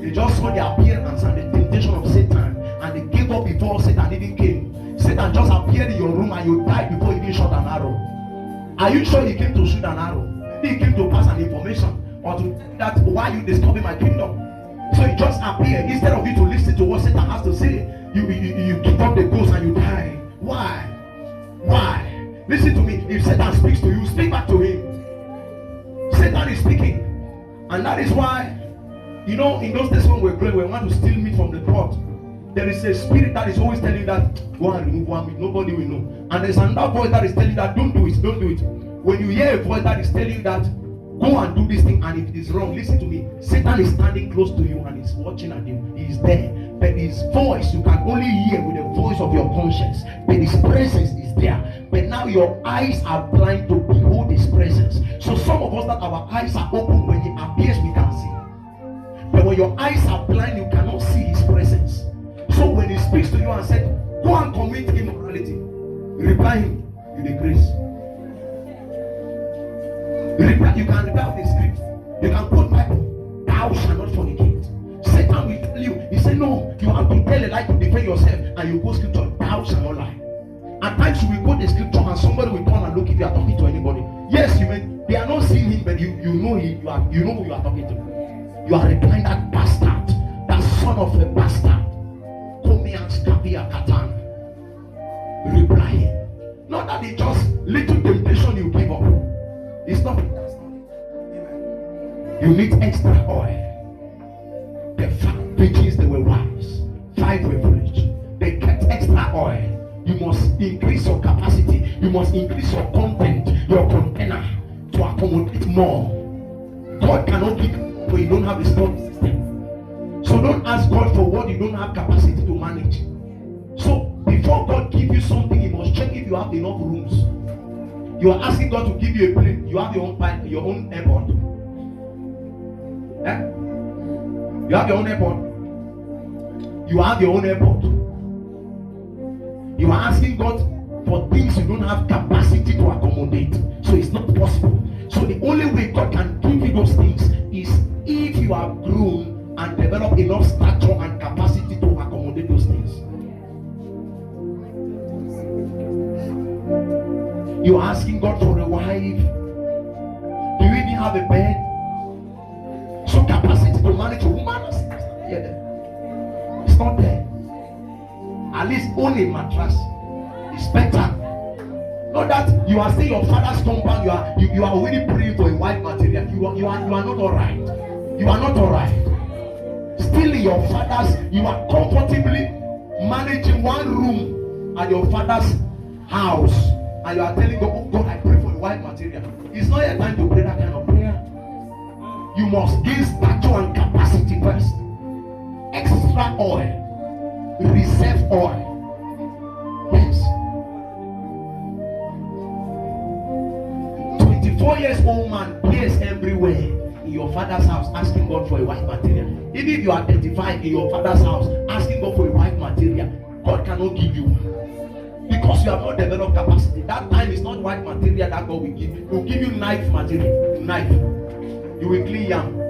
They just saw the appearance and the temptation of Satan, and they gave up before Satan even came. Satan just appeared in your room and you died before he even shot an arrow. Are you sure he came to shoot an arrow? He came to pass an information or to that why you discover my kingdom. So he just appeared. Instead of you to listen to what Satan has to say, you give up the ghost and you die. Why? Listen to me. If Satan speaks to you, speak back to him. Satan is speaking. And that is why, in those days when we're growing, we want to steal meat from the pot. There is a spirit that is always telling you that go and remove one meat, nobody will know. And there's another voice that is telling you that don't do it. When you hear a voice that is telling you that go go and do this thing, and if it is wrong, listen to me. Satan is standing close to you and is watching at you. He is there, but his voice you can only hear with the voice of your conscience. But his presence is there. But now your eyes are blind to behold his presence. So some of us that our eyes are open, when he appears, we can see. But when your eyes are blind, you cannot see his presence. So when he speaks to you and said, go and commit immorality, reply him, you the grace. You can reply with the script. You can quote Bible, thou shalt not fornicate. Satan will tell you, he said, no, you have to tell a lie to defend yourself, and you go scripture, thou shalt not lie. At times you will quote the scripture and somebody will come and look if you are talking to anybody. Yes, you may, they are not seeing him, but you know him, you know who you are talking to. You are replying that bastard, that son of a bastard. Reply him. Not that it's just little temptation you give up. It's not. You need extra oil. The 5 virgins, they were wise. 5 were foolish. They kept extra oil. You must increase your capacity. You must increase your content, your container, to accommodate more. God cannot give when you don't have a strong system. So don't ask God for what you don't have capacity to manage. So before God gives you something, you must check if you have enough rooms. You are asking God to give you a plane. You have your own pilot, your own airport. You have your own airport. You have your own airport. You are asking God for things you don't have capacity to accommodate. So it's not possible. So the only way God can give you those things is if you have grown and developed enough stature and capacity to accommodate those things. You are asking God for a wife. Do you even have a bed? So capacity to manage a woman, it's not there. At least own a mattress. It's better. Not that you are saying your father's compound, you are already praying for a white material. You are not alright. You are not alright. Still in your father's, you are comfortably managing one room at your father's house, and you are telling God, oh God, I pray for a white material. It's not your time to pray that kind of prayer. You must gain stature and capacity first. Extra oil, reserve oil. Yes. 24 years old man plays everywhere in your father's house asking God for a white material. Even if you are 35 in your father's house asking God for a white material, God cannot give you because you have not developed capacity. That time is not white material that God will give. He will give you knife material. Knife. You will clean yam.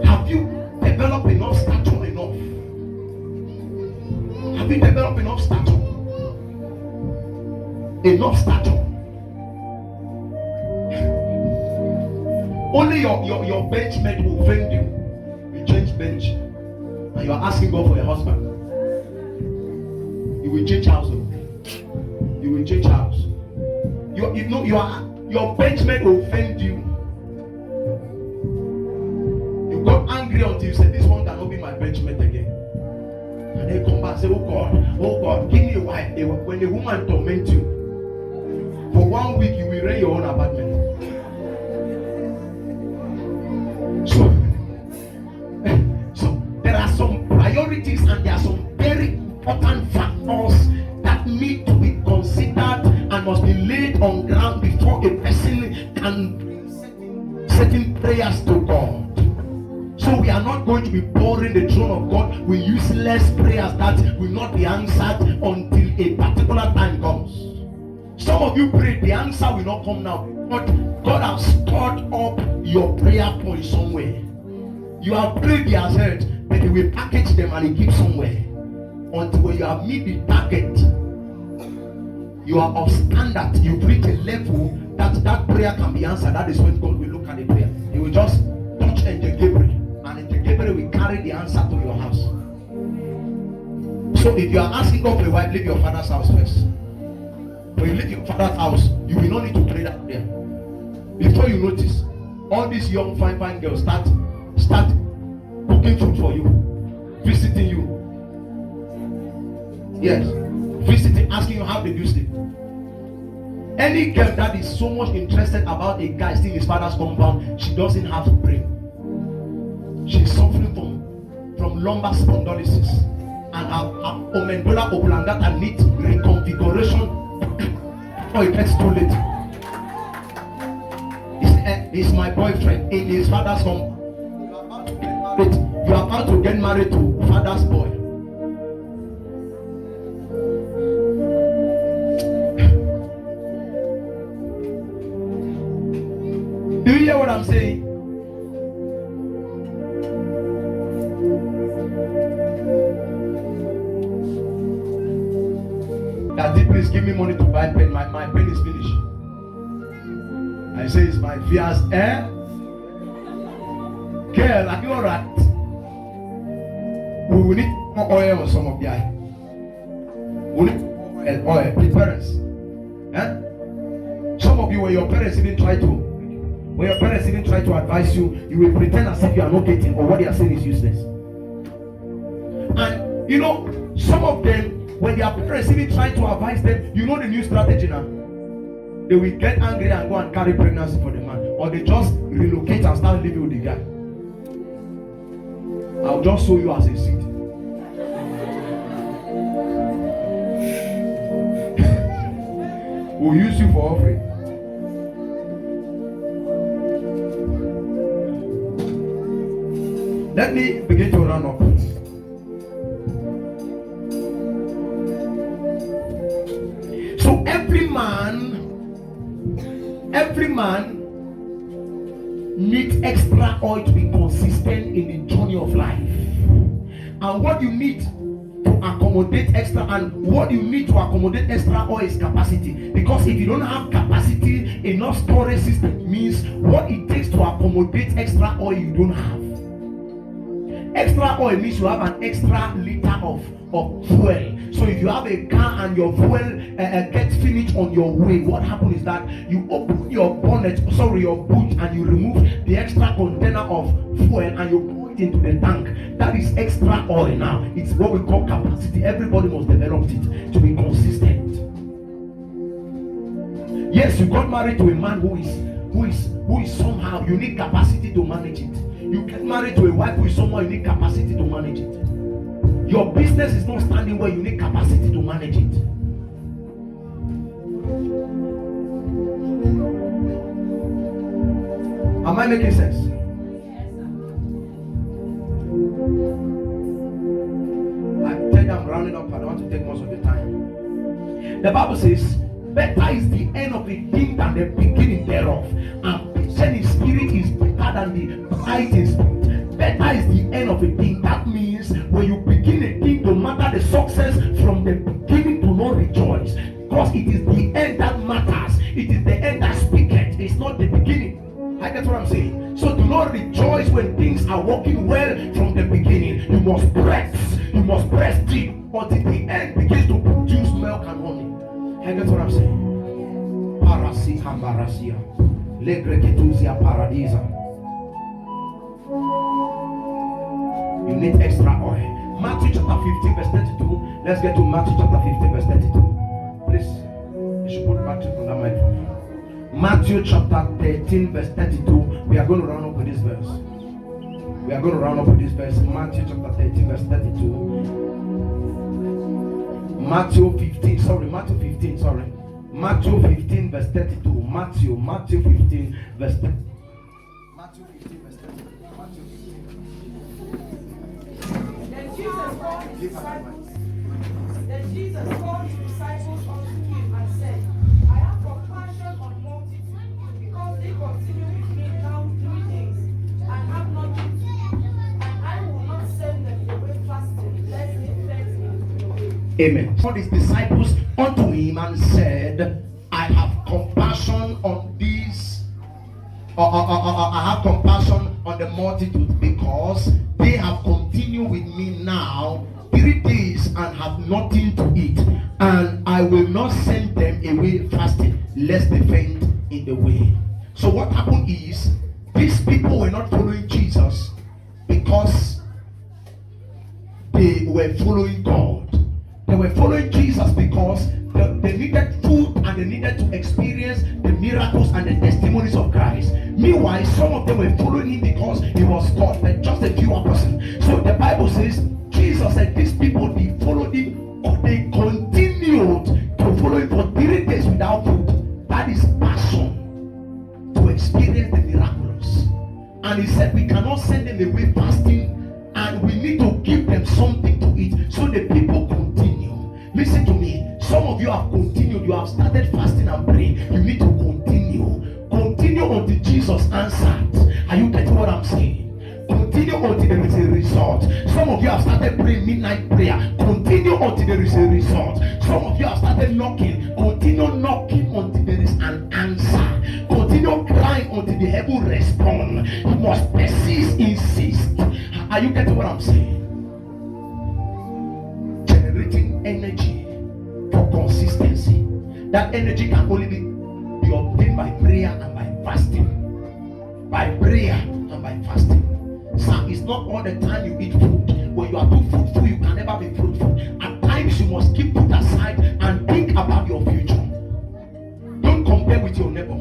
Have you developed enough stature enough? Have you developed enough stature? Enough stature. Only your bench mate will offend you. You change bench and you are asking God for a husband. You will change house. You will change house. Your bench mate will offend you. You got angry until you said, this one cannot be my bench mate again. And then come back and say, oh God, give me a wife. When a woman torments you, for 1 week you will rent your own apartment. So there are some priorities and there are some very important factors that need to be considered and must be laid on ground before a person can bring certain prayers to God. So we are not going to be boring the throne of God with useless prayers that will not be answered until a particular time comes. Some of you pray, the answer will not come now. But God has stored up your prayer points somewhere. You have prayed, He has heard, but He will package them and He gives somewhere. Until when you have met the target, you are of standard, you've reached a level that prayer can be answered. That is when God will look at the prayer. He will just touch Angel Gabriel, and Angel Gabriel will carry the answer to your house. So if you are asking God for a wife, leave your father's house first. When you leave your father's house, you will not need to pray that there. Before you notice, all these young fine girls start cooking food for you, visiting you. Yes, visiting, asking you how did you sleep. Any girl that is so much interested about a guy still in his father's compound, she doesn't have brain. She's suffering from lumbar spondylosis, and her omendola oblongata needs reconfiguration before it gets too late. He's my boyfriend in his father's home. You are about to get married to father's boy. Do you hear what I'm saying? Daddy, please give me money to buy pen. My pen is finished. I say it's my fears, Girl, are you alright? We will need more oil on some of the eye. We need more oil. The parents. Some of you, when your parents even try to advise you, you will pretend as if you are not getting, or what they are saying is useless. And you know, some of them, when their parents even try to advise them, you know the new strategy now. They will get angry and go and carry pregnancy for the man, or they just relocate and start living with the guy. I'll just show you as a seed. We'll use you for offering. Let me begin to run up. So every man needs extra oil to be consistent in the journey of life. And what you need to accommodate extra oil is capacity. Because if you don't have capacity, enough storage system means what it takes to accommodate extra oil you don't have. Extra oil means you have an extra liter of fuel. So if you have a car and your fuel gets finished on your way, what happens is that you open your boot, and you remove the extra container of fuel and you pour it into the tank. That is extra oil now. It's what we call capacity. Everybody must develop it to be consistent. Yes, you got married to a man who is somehow, you need capacity to manage it. You get married to a wife who is somehow, you need capacity to manage it. Your business is not standing well, you need capacity to manage it. Am I making sense? I tell you I'm rounding up, I don't want to take most of the time. The Bible says, better is the end of a thing than the beginning thereof. And patient in spirit is better than the pride in spirit. Better is the end of a thing. That means when you begin a thing, no matter the success from the beginning, do not rejoice. Because it is the end that matters. It is the end that speaketh. It's not the beginning. I get what I'm saying. So do not rejoice when things are working well from the beginning. You must press deep until the end begins to produce milk and honey. I get what I'm saying. Parasi Hambarasia. Legreketuzia Paradisa. You need extra oil. Matthew chapter 15 verse 32. Let's get to Matthew chapter 15 verse 32. Please, you should put Matthew on that microphone. Matthew chapter 13 verse 32. We are going to round up with this verse. Matthew chapter 13 verse 32. Matthew 15 verse 32. Matthew 15 verse 32. Then Jesus called his disciples unto him and said, I have compassion on multitude, because they continue with me now 3 days, and have nothing to eat, and I will not send them away fasting, lest they faint in the way. Amen. Called his disciples unto him and said, I have compassion on these, I have compassion on the multitude, because they have continued with me now 3 days and have nothing to eat, and I will not send them away fasting, lest they faint in the way. So what happened is, these people were not following Jesus because they were following God. They were following Jesus because they needed food and they needed to experience the miracles and the testimonies of Christ. Meanwhile, some of them were following him because he was God, but just a few persons. So the Bible says, Jesus said these people, they followed him, or they continued to follow him for 3 days without food. That is passion to experience the miraculous. And he said we cannot send them away fasting, and we need to give them something to eat. So the people continue. Listen to me. Some of you have continued. You have started fasting and praying. You need to continue. Continue until Jesus answered. Are you getting what I'm saying? Continue until there is a result. Some of you have started praying midnight prayer. Continue until there is a result. Some of you have started knocking. Continue knocking until there is an answer. Continue crying until the heaven respond. You must persist, insist. Are you getting what I'm saying? Generating energy for consistency. That energy can only be obtained by prayer and by fasting. By prayer and by fasting. So it's not all the time you eat food. When you are too fruitful, you can never be fruitful. At times you must keep food aside and think about your future. Don't compare with your neighbor.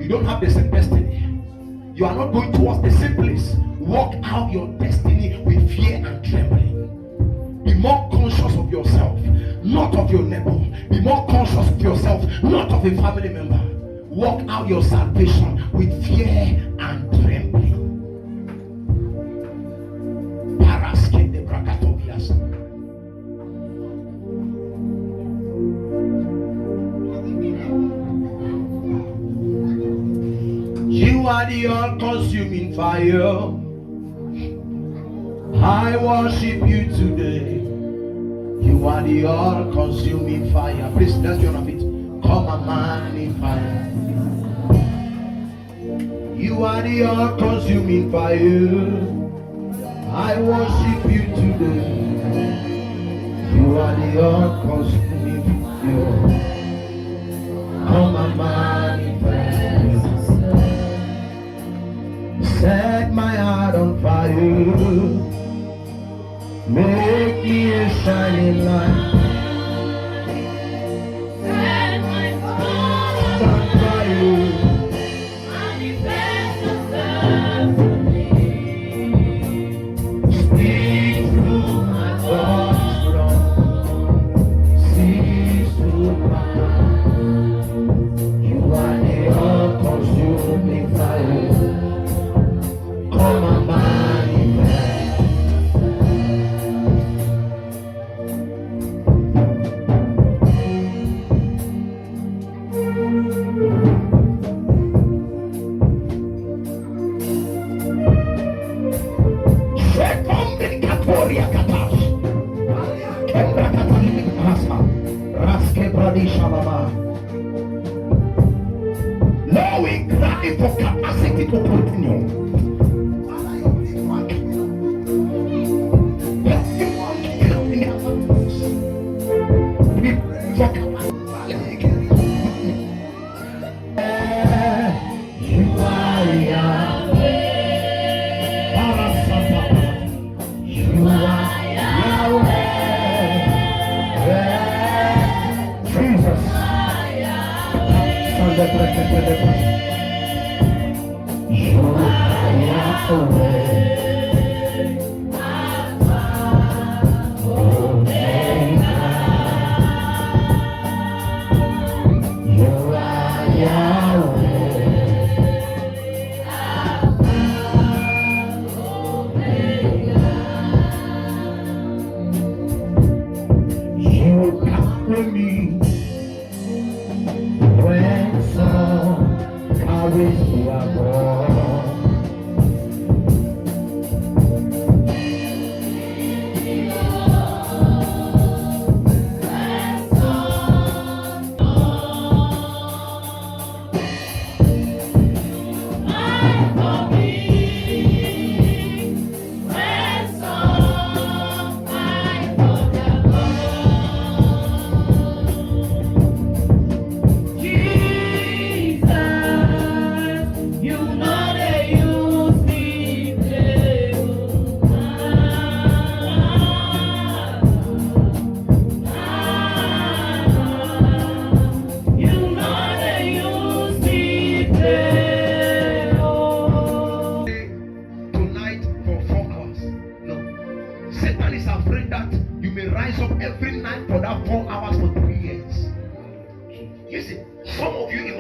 You don't have the same destiny. You are not going towards the same place. Walk out your destiny with fear and trembling. Be more conscious of yourself, not of your neighbor. Be more conscious of yourself, not of a family member. Walk out your salvation with fear and trembling. You are the all-consuming fire. I worship you today. You are the all-consuming fire. Please, let's be on it. Come and magnify. You are the all-consuming fire. I worship you today. You are the all-consuming fire. Come and magnify. Set my heart on fire. Make me a shining light. Set my heart On fire. manifest yourself to me. Speak through my thoughts, Lord. See through my thoughts. You are the all-consuming fire. Come and manifest. Shekombikatoria katash. Kembra katalimi kasa. Raske pradisha mama. Lord, we cry for capacity to continue.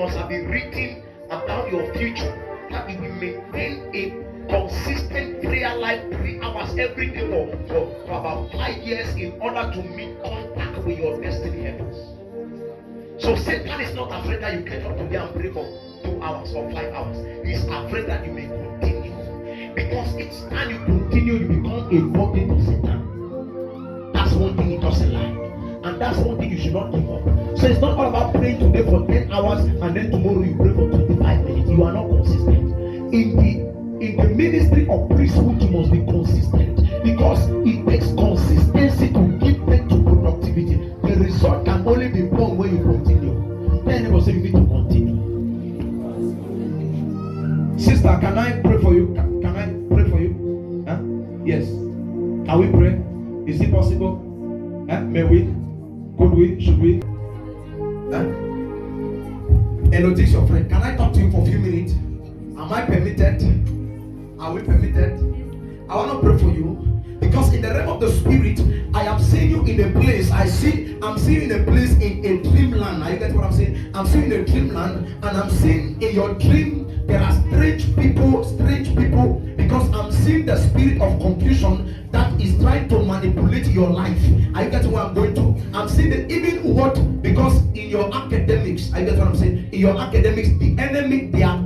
must have been written about your future, that you will maintain a consistent prayer life 3 hours every day for about 5 years in order to make contact with your destiny helpers. So Satan is not afraid that you get up today and pray for 2 hours or 5 hours. He's afraid that you may continue, because each time you continue, you become a body to Satan. That's one thing he doesn't like, and that's one thing you should not give up. So it's not all about praying today for 10 hours and then tomorrow you pray for 25 minutes. You are not consistent. In the ministry of priesthood, you must be consistent, because it takes consistency to give birth to productivity. The result can only be born when you continue. Then you say you need to continue. Sister, can I pray for you? Can I pray for you? Huh? Yes. Can we pray? Is it possible? May we? Could we? Should we? Hello, this is your friend. Can I talk to you for a few minutes? Am I permitted? Are we permitted? I want to pray for you, because in the realm of the spirit, I am seeing you in a place. I'm seeing in a place in a dreamland. Are you get what I'm saying? I'm seeing a dreamland, and I'm seeing in your dream there are strange people, because I'm seeing the spirit of confusion that is trying to manipulate your life. I get what I'm going to. I'm seeing that even what, because in your academics, I get what I'm saying. In your academics, the enemy they are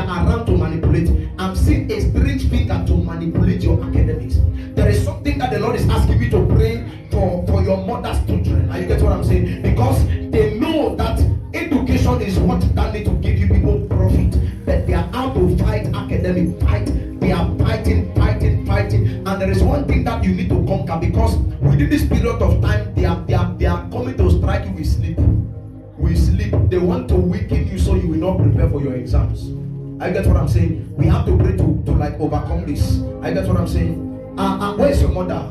around to manipulate. I'm seeing a strange finger to manipulate your academics. There is something that the Lord is asking me to pray for your mother's children. Are you get what I'm saying? Because they know that education is what that need to give you people profit, but they are out to fight academic fight. They are fighting, and there is one thing that you need to conquer, because within this period of time they are coming to strike you with sleep. They want to weaken you so you will not prepare for your exams. I get what I'm saying. We have to pray to like overcome this. I get what I'm saying. Where is your mother?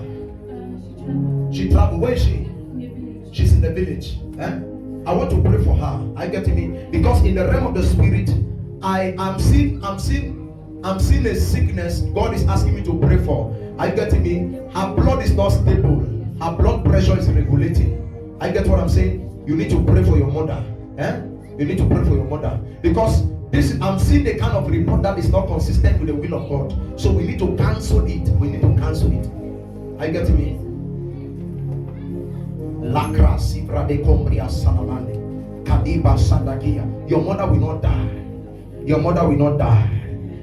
She traveled. Where is she? She's in the village. I want to pray for her. I get me, because in the realm of the spirit, I'm seeing a sickness God is asking me to pray for. I get me. Her blood is not stable. Her blood pressure is regulating. I get what I'm saying. You need to pray for your mother. You need to pray for your mother, because I'm seeing the kind of report that is not consistent with the will of God. So we need to cancel it. I get me. Lakra Sibra de Combria Sanamande Kadiba Sandagia. Your mother will not die. Your mother will not die.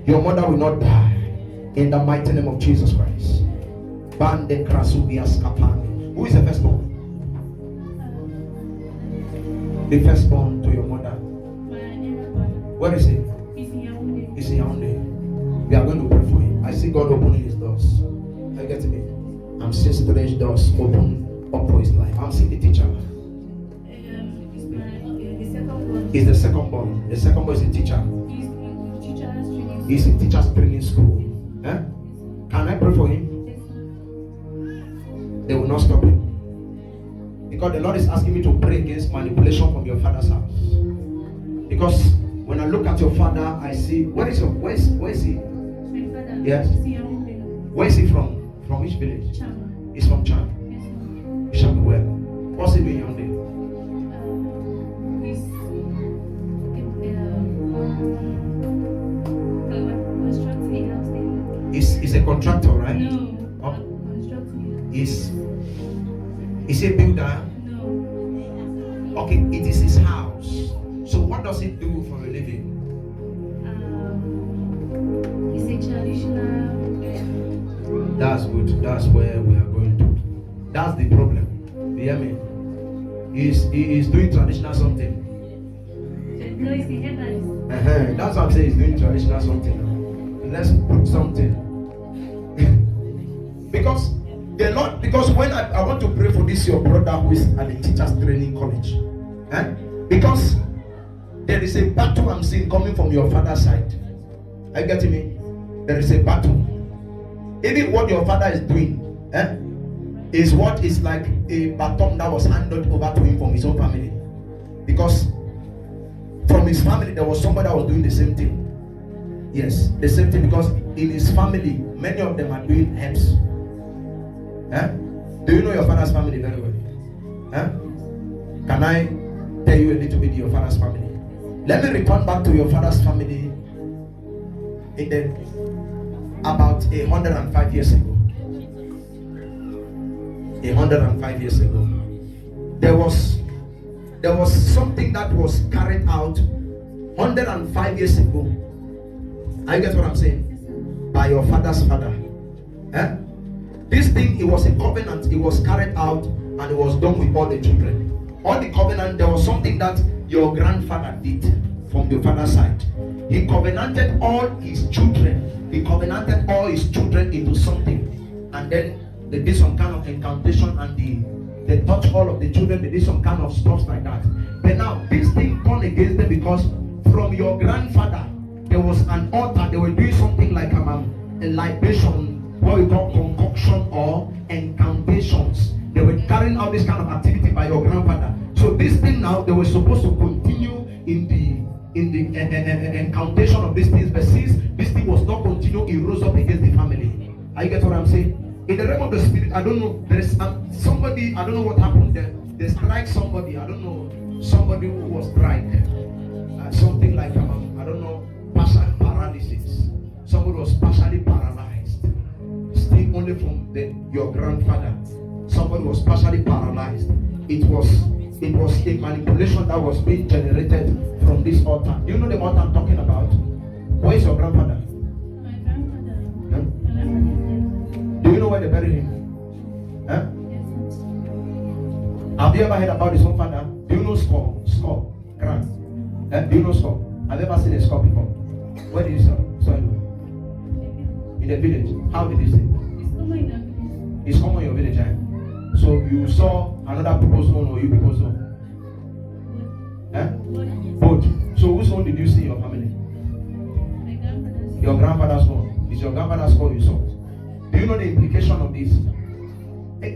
Your mother will not die. In the mighty name of Jesus Christ. Bande Krasubias Kapande. Who is the firstborn? The firstborn to your mother. Where is he? He's in Yaoundé. We are going to pray for him. I see God opening his doors. I get me. I'm seeing strange doors open up for his life. I'm seeing the teacher. He's the second born. The second born is the teacher. He's in teacher's training school. Can I pray for him? They will not stop him, because the Lord is asking me to pray against manipulation from your father's house. Because when I look at your father, I see where is he? Yes. Where is he from? From which village? He's from Chad. He shall be well. What's he doing Yaoundé? He's a contractor, right? No. Oh. Constructing. Is he a builder? No. Okay, it is his house. So what does he do for a living? He's a traditional. That's good. That's where we are going to. That's the problem. You hear me? He is doing traditional something. No, he's a herbalist. That's what I'm saying. He's doing traditional something. Let's put something. because when I want to pray for this your brother who is at the teachers training college. Because there is a battle I'm seeing coming from your father's side. Are you getting me? There is a battle. Even what your father is doing is what is like a baton that was handed over to him from his own family. Because from his family there was somebody that was doing the same thing. Yes, the same thing, because in his family many of them are doing herbs. Do you know your father's family very well? Can I tell you a little bit of your father's family? Let me return back to your father's family in the about 105 years ago. 105 years ago, there was something that was carried out 105 years ago. I get what I'm saying? By your father's father. This thing, it was a covenant. It was carried out and it was done with all the children. All the covenant, there was something that your grandfather did from the father's side. He covenanted all his children. He covenanted all his children into something, and then they did some kind of incantation, and they touched all of the children. They did some kind of stuff like that. But now this thing turned against them because from your grandfather there was an altar. They were doing something like a libation, what we call concoction or incantations. They were carrying out this kind of activity by your grandfather. So this thing now, they were supposed to continue in the incantation of these things, but since this thing was not continued, it rose up against the family. Are you get what I'm saying? In the realm of the spirit, I don't know, there is somebody, I don't know what happened there. They strike somebody, I don't know, somebody who was struck, something like I don't know, partial paralysis. Somebody was partially paralyzed, still only from your grandfather. Somebody was partially paralyzed. It was a manipulation that was being generated from this altar. Do you know the altar I'm talking about? Where is your grandfather? My grandfather. Huh? My grandfather. Do you know where they buried him? Huh? Yes, sir. Have you ever heard about his own father? Do you know skull? Grand. Do you know skull? Have you ever seen a skull before? Where did you saw it? In the village. How did you see? It's common in our village. It's common in your village, eh? So you saw another people's own or you people's own? Both. So whose own did you see in your family? My grandfather's. Your grandfather's own. It's your grandfather's skull you saw. Do you know the implication of this?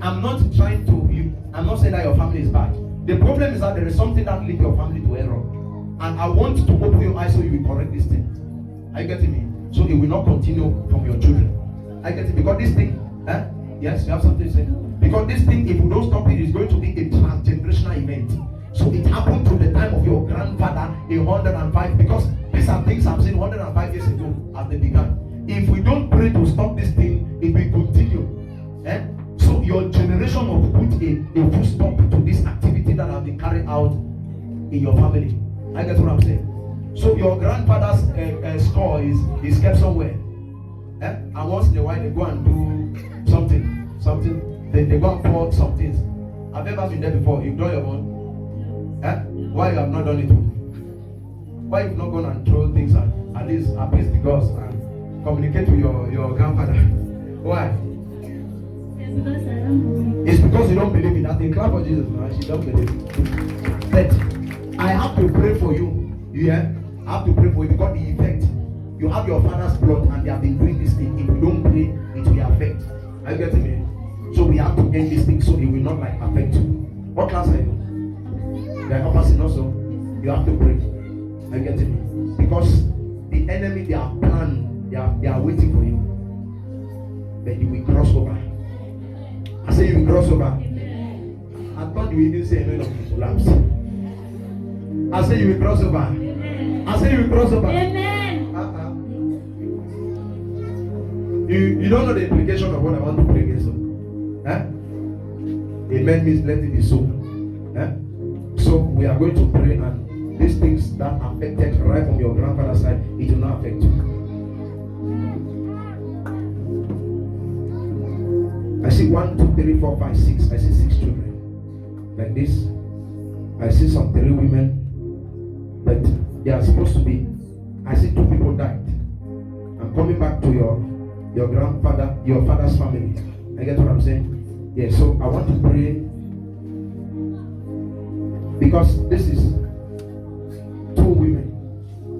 I'm not saying that your family is bad. The problem is that there is something that leads your family to error. And I want to open your eyes so you will correct this thing. Are you getting me? So it will not continue from your children. Are you getting it? Because this thing, yes, you have something to say? Because this thing, if you don't stop it, is going to be a transgenerational event. So it happened to the time of your grandfather in 105, because these are things I've seen 105 years ago as they began. If we don't pray to stop this thing, it will continue. So your generation will put a full stop to this activity that has been carried out in your family. I get what I'm saying? So your grandfather's score is kept somewhere. And once in a while they go and do something. They go and pour some things. Have you ever been there before? You've done your own? Why you have not done it? Why you've not gone and throw things at least appease the gods and communicate with your grandfather? Why? It's because I don't believe. It's because you don't believe in that thing. Clap for Jesus, man. She don't believe. But I have to pray for you. Yeah? I have to pray for you because the effect, you have your father's blood and they have been doing this thing. If you don't pray, it will affect. Are you getting me? So we have to end this thing so it will not affect you. What class are you? You are opposite also. You have to pray. Are you getting me? Because the enemy, they are planned, they are waiting for you. But you will cross over. I say you will cross over. Amen. I thought you didn't say amen of collapse. I say you will cross over. Amen. I say you will cross over. Amen. You don't know the implication of what I want to pray against. Amen means let it be so. So we are going to pray, and these things that affected right from your grandfather's side, it will not affect you. I see 1, 2, 3, 4, 5, 6. I see 6 children like this. I see some 3 women, but they are supposed to be. I see 2 people died. I'm coming back to your grandfather, your father's family. I get what I'm saying? Yeah. So I want to pray because this is 2 women,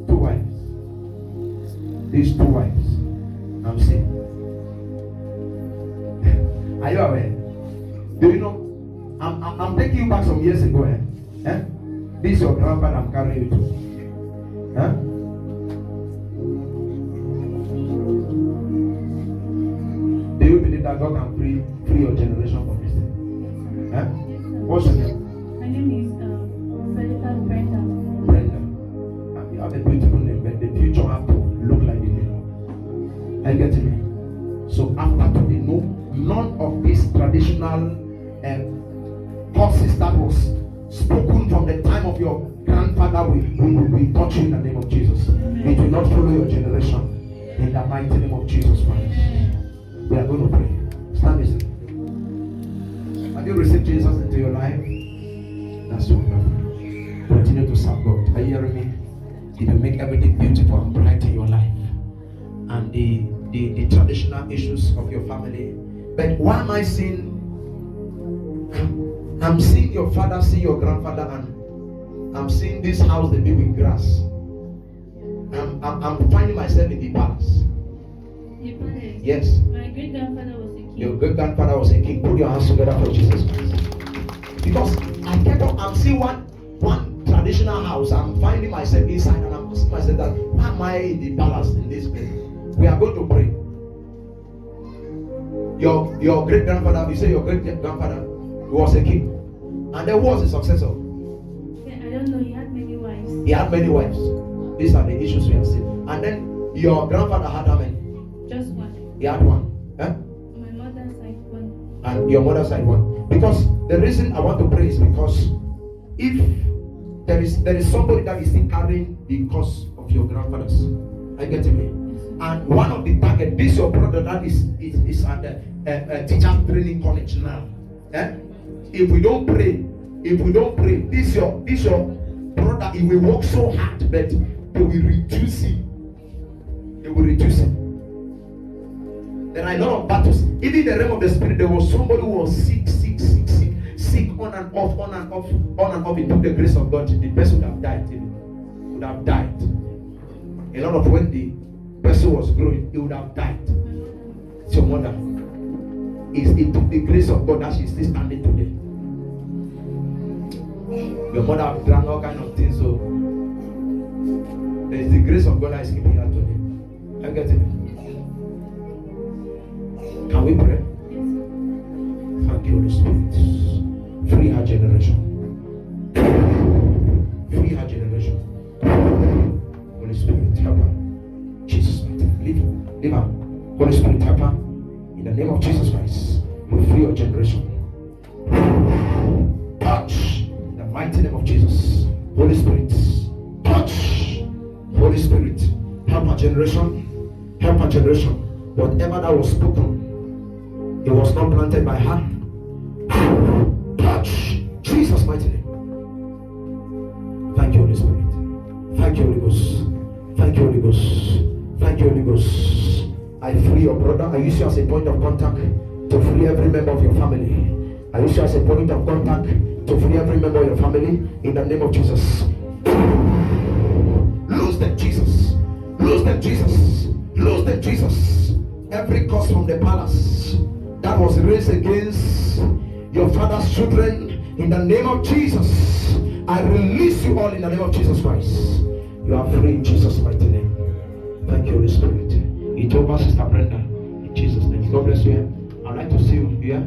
2 wives. These 2 wives. I'm saying. Are you aware? Do you know? I'm taking you back some years ago. This is your grandfather I'm carrying you to. Do you believe that God can free your generation from this thing? What's your name? My name is Brenda. Brenda. have a beautiful name, but the future have to look like the name. Are you getting me? So after today, no, none of these traditional curses that was spoken from the time of your grandfather will be touched in the name of Jesus. It will not follow your generation. In the mighty name of Jesus Christ. We are going to pray. Stand listening. Have you received Jesus into your life? That's wonderful. Continue to serve God. Are you hearing me? It will make everything beautiful and bright in your life. And the traditional issues of your family. But why am I seeing? I'm seeing your father, see your grandfather, and I'm seeing this house they built with grass. I'm finding myself in the palace. The palace? Yes. My great grandfather was a king. Your great grandfather was a king. Put your hands together for Jesus Christ. Because I'm seeing one traditional house. I'm finding myself inside, and I'm asking myself that why am I in the palace in this place? We are going to pray. Your great grandfather, you say your great grandfather was a king, and there was a successor. Yeah, I don't know. He had many wives. He had many wives. These are the issues we have seen. And then your grandfather had how many? Just one. He had one. Huh? My mother's side one. And your mother's side one. Because the reason I want to pray is because if there is somebody that is still carrying the curse of your grandfathers. Are you getting me? And one of the target, this your brother that is at the teacher training college now. Eh? If we don't pray, this your brother, he will work so hard, but they will reduce him. There are a lot of battles. Even in the realm of the spirit, there was somebody who was sick, on and off. It took the grace of God. The person would have died. A lot of when the person was growing, he would have died. It's your mother. It took the grace of God that she's still standing today. Your mother have done all kind of things, so there is the grace of God that is keeping her today. I get it. Can we pray? Yes. Thank you, Holy Spirit. Free her generation. Free her generation. Holy Spirit, help her. Jesus, leave her. Holy Spirit, help her. In the name of Jesus Christ, we free your generation. Touch. In the mighty name of Jesus. Holy Spirit, touch. Holy Spirit, help our generation. Help our generation. Whatever that was spoken, it was not planted by her. Touch. Jesus' mighty name. Thank you, Holy Spirit. Thank you, Holy Ghost. Thank you, Holy Ghost. Thank you, Holy Ghost. I free your brother. I use you as a point of contact to free every member of your family. I use you as a point of contact to free every member of your family in the name of Jesus. Lose them, Jesus. Lose them, Jesus. Lose them, Jesus. Every curse from the palace that was raised against your father's children, in the name of Jesus, I release you all in the name of Jesus Christ. You are free in Jesus' mighty name. Thank you, Holy Spirit. It's over, Sister Brenda. In Jesus' name. God bless you. I'd like to see you here.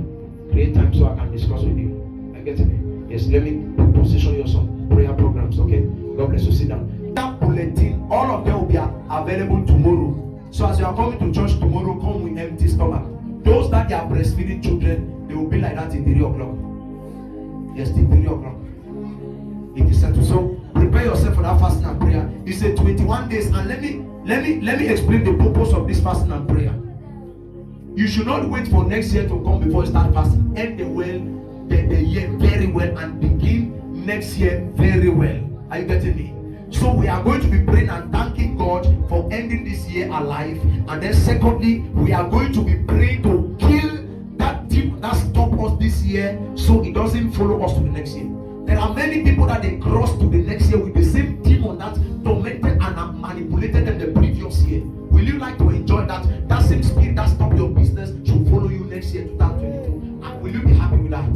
Create time so I can discuss with you. I get it. Yes, let me position you on some prayer programs, okay? God bless you. Sit down. That bulletin, all of them will be available tomorrow. So as you are coming to church tomorrow, come with empty stomach. Those that are breastfeeding children, they will be like that in 3 o'clock. Yes, till 3 o'clock. It is settled. So prepare yourself for that fasting and prayer. It's a 21 days, and let me explain the purpose of this fasting and prayer. You should not wait for next year to come before you start fasting. End the year very well and begin next year very well. Are you getting me? So we are going to be praying and thanking God for ending this year alive. And then secondly, we are going to be praying to kill that demon that stopped us this year so it doesn't follow us to the next year. There are many people that they cross to the next year with the same demon that tormented and manipulated them the previous year. Will you like to enjoy that? That same spirit that stopped your business should follow you next year, 2022. And will you be happy with that?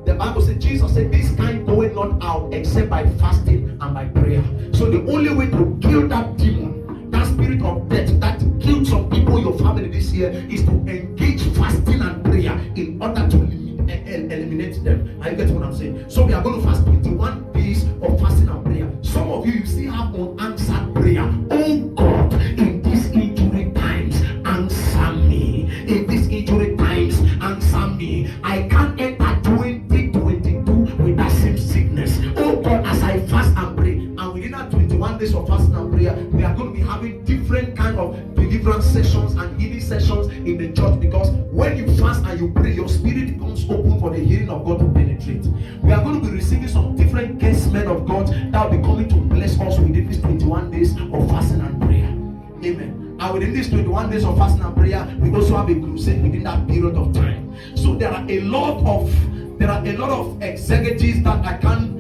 The Bible says, Jesus said, this kind going not out except by fasting and by prayer. So the only way to kill that demon, that spirit of death that killed some people in your family this year, is to engage fasting and prayer in order to eliminate them. I get what I'm saying. So we are going to fast 21 days of fasting and prayer. Some of you still have unanswered prayer. Oh God, in these injury times, answer me. In these injury times, answer me. I can't enter 2022 with that same sickness. Oh God, as I fast and pray, and within that 21 days of fasting and prayer, we are going to be having different kind of deliverance sessions and healing sessions in the church, because when you fast and you pray, your spirit becomes open for the healing of God to penetrate. We are going to be receiving some different guest men of God that will be coming to bless us within these 21 days of fasting and prayer. Amen. And within these 21 days of fasting and prayer, we also have a crusade within that period of time. So there are a lot of executives that I can't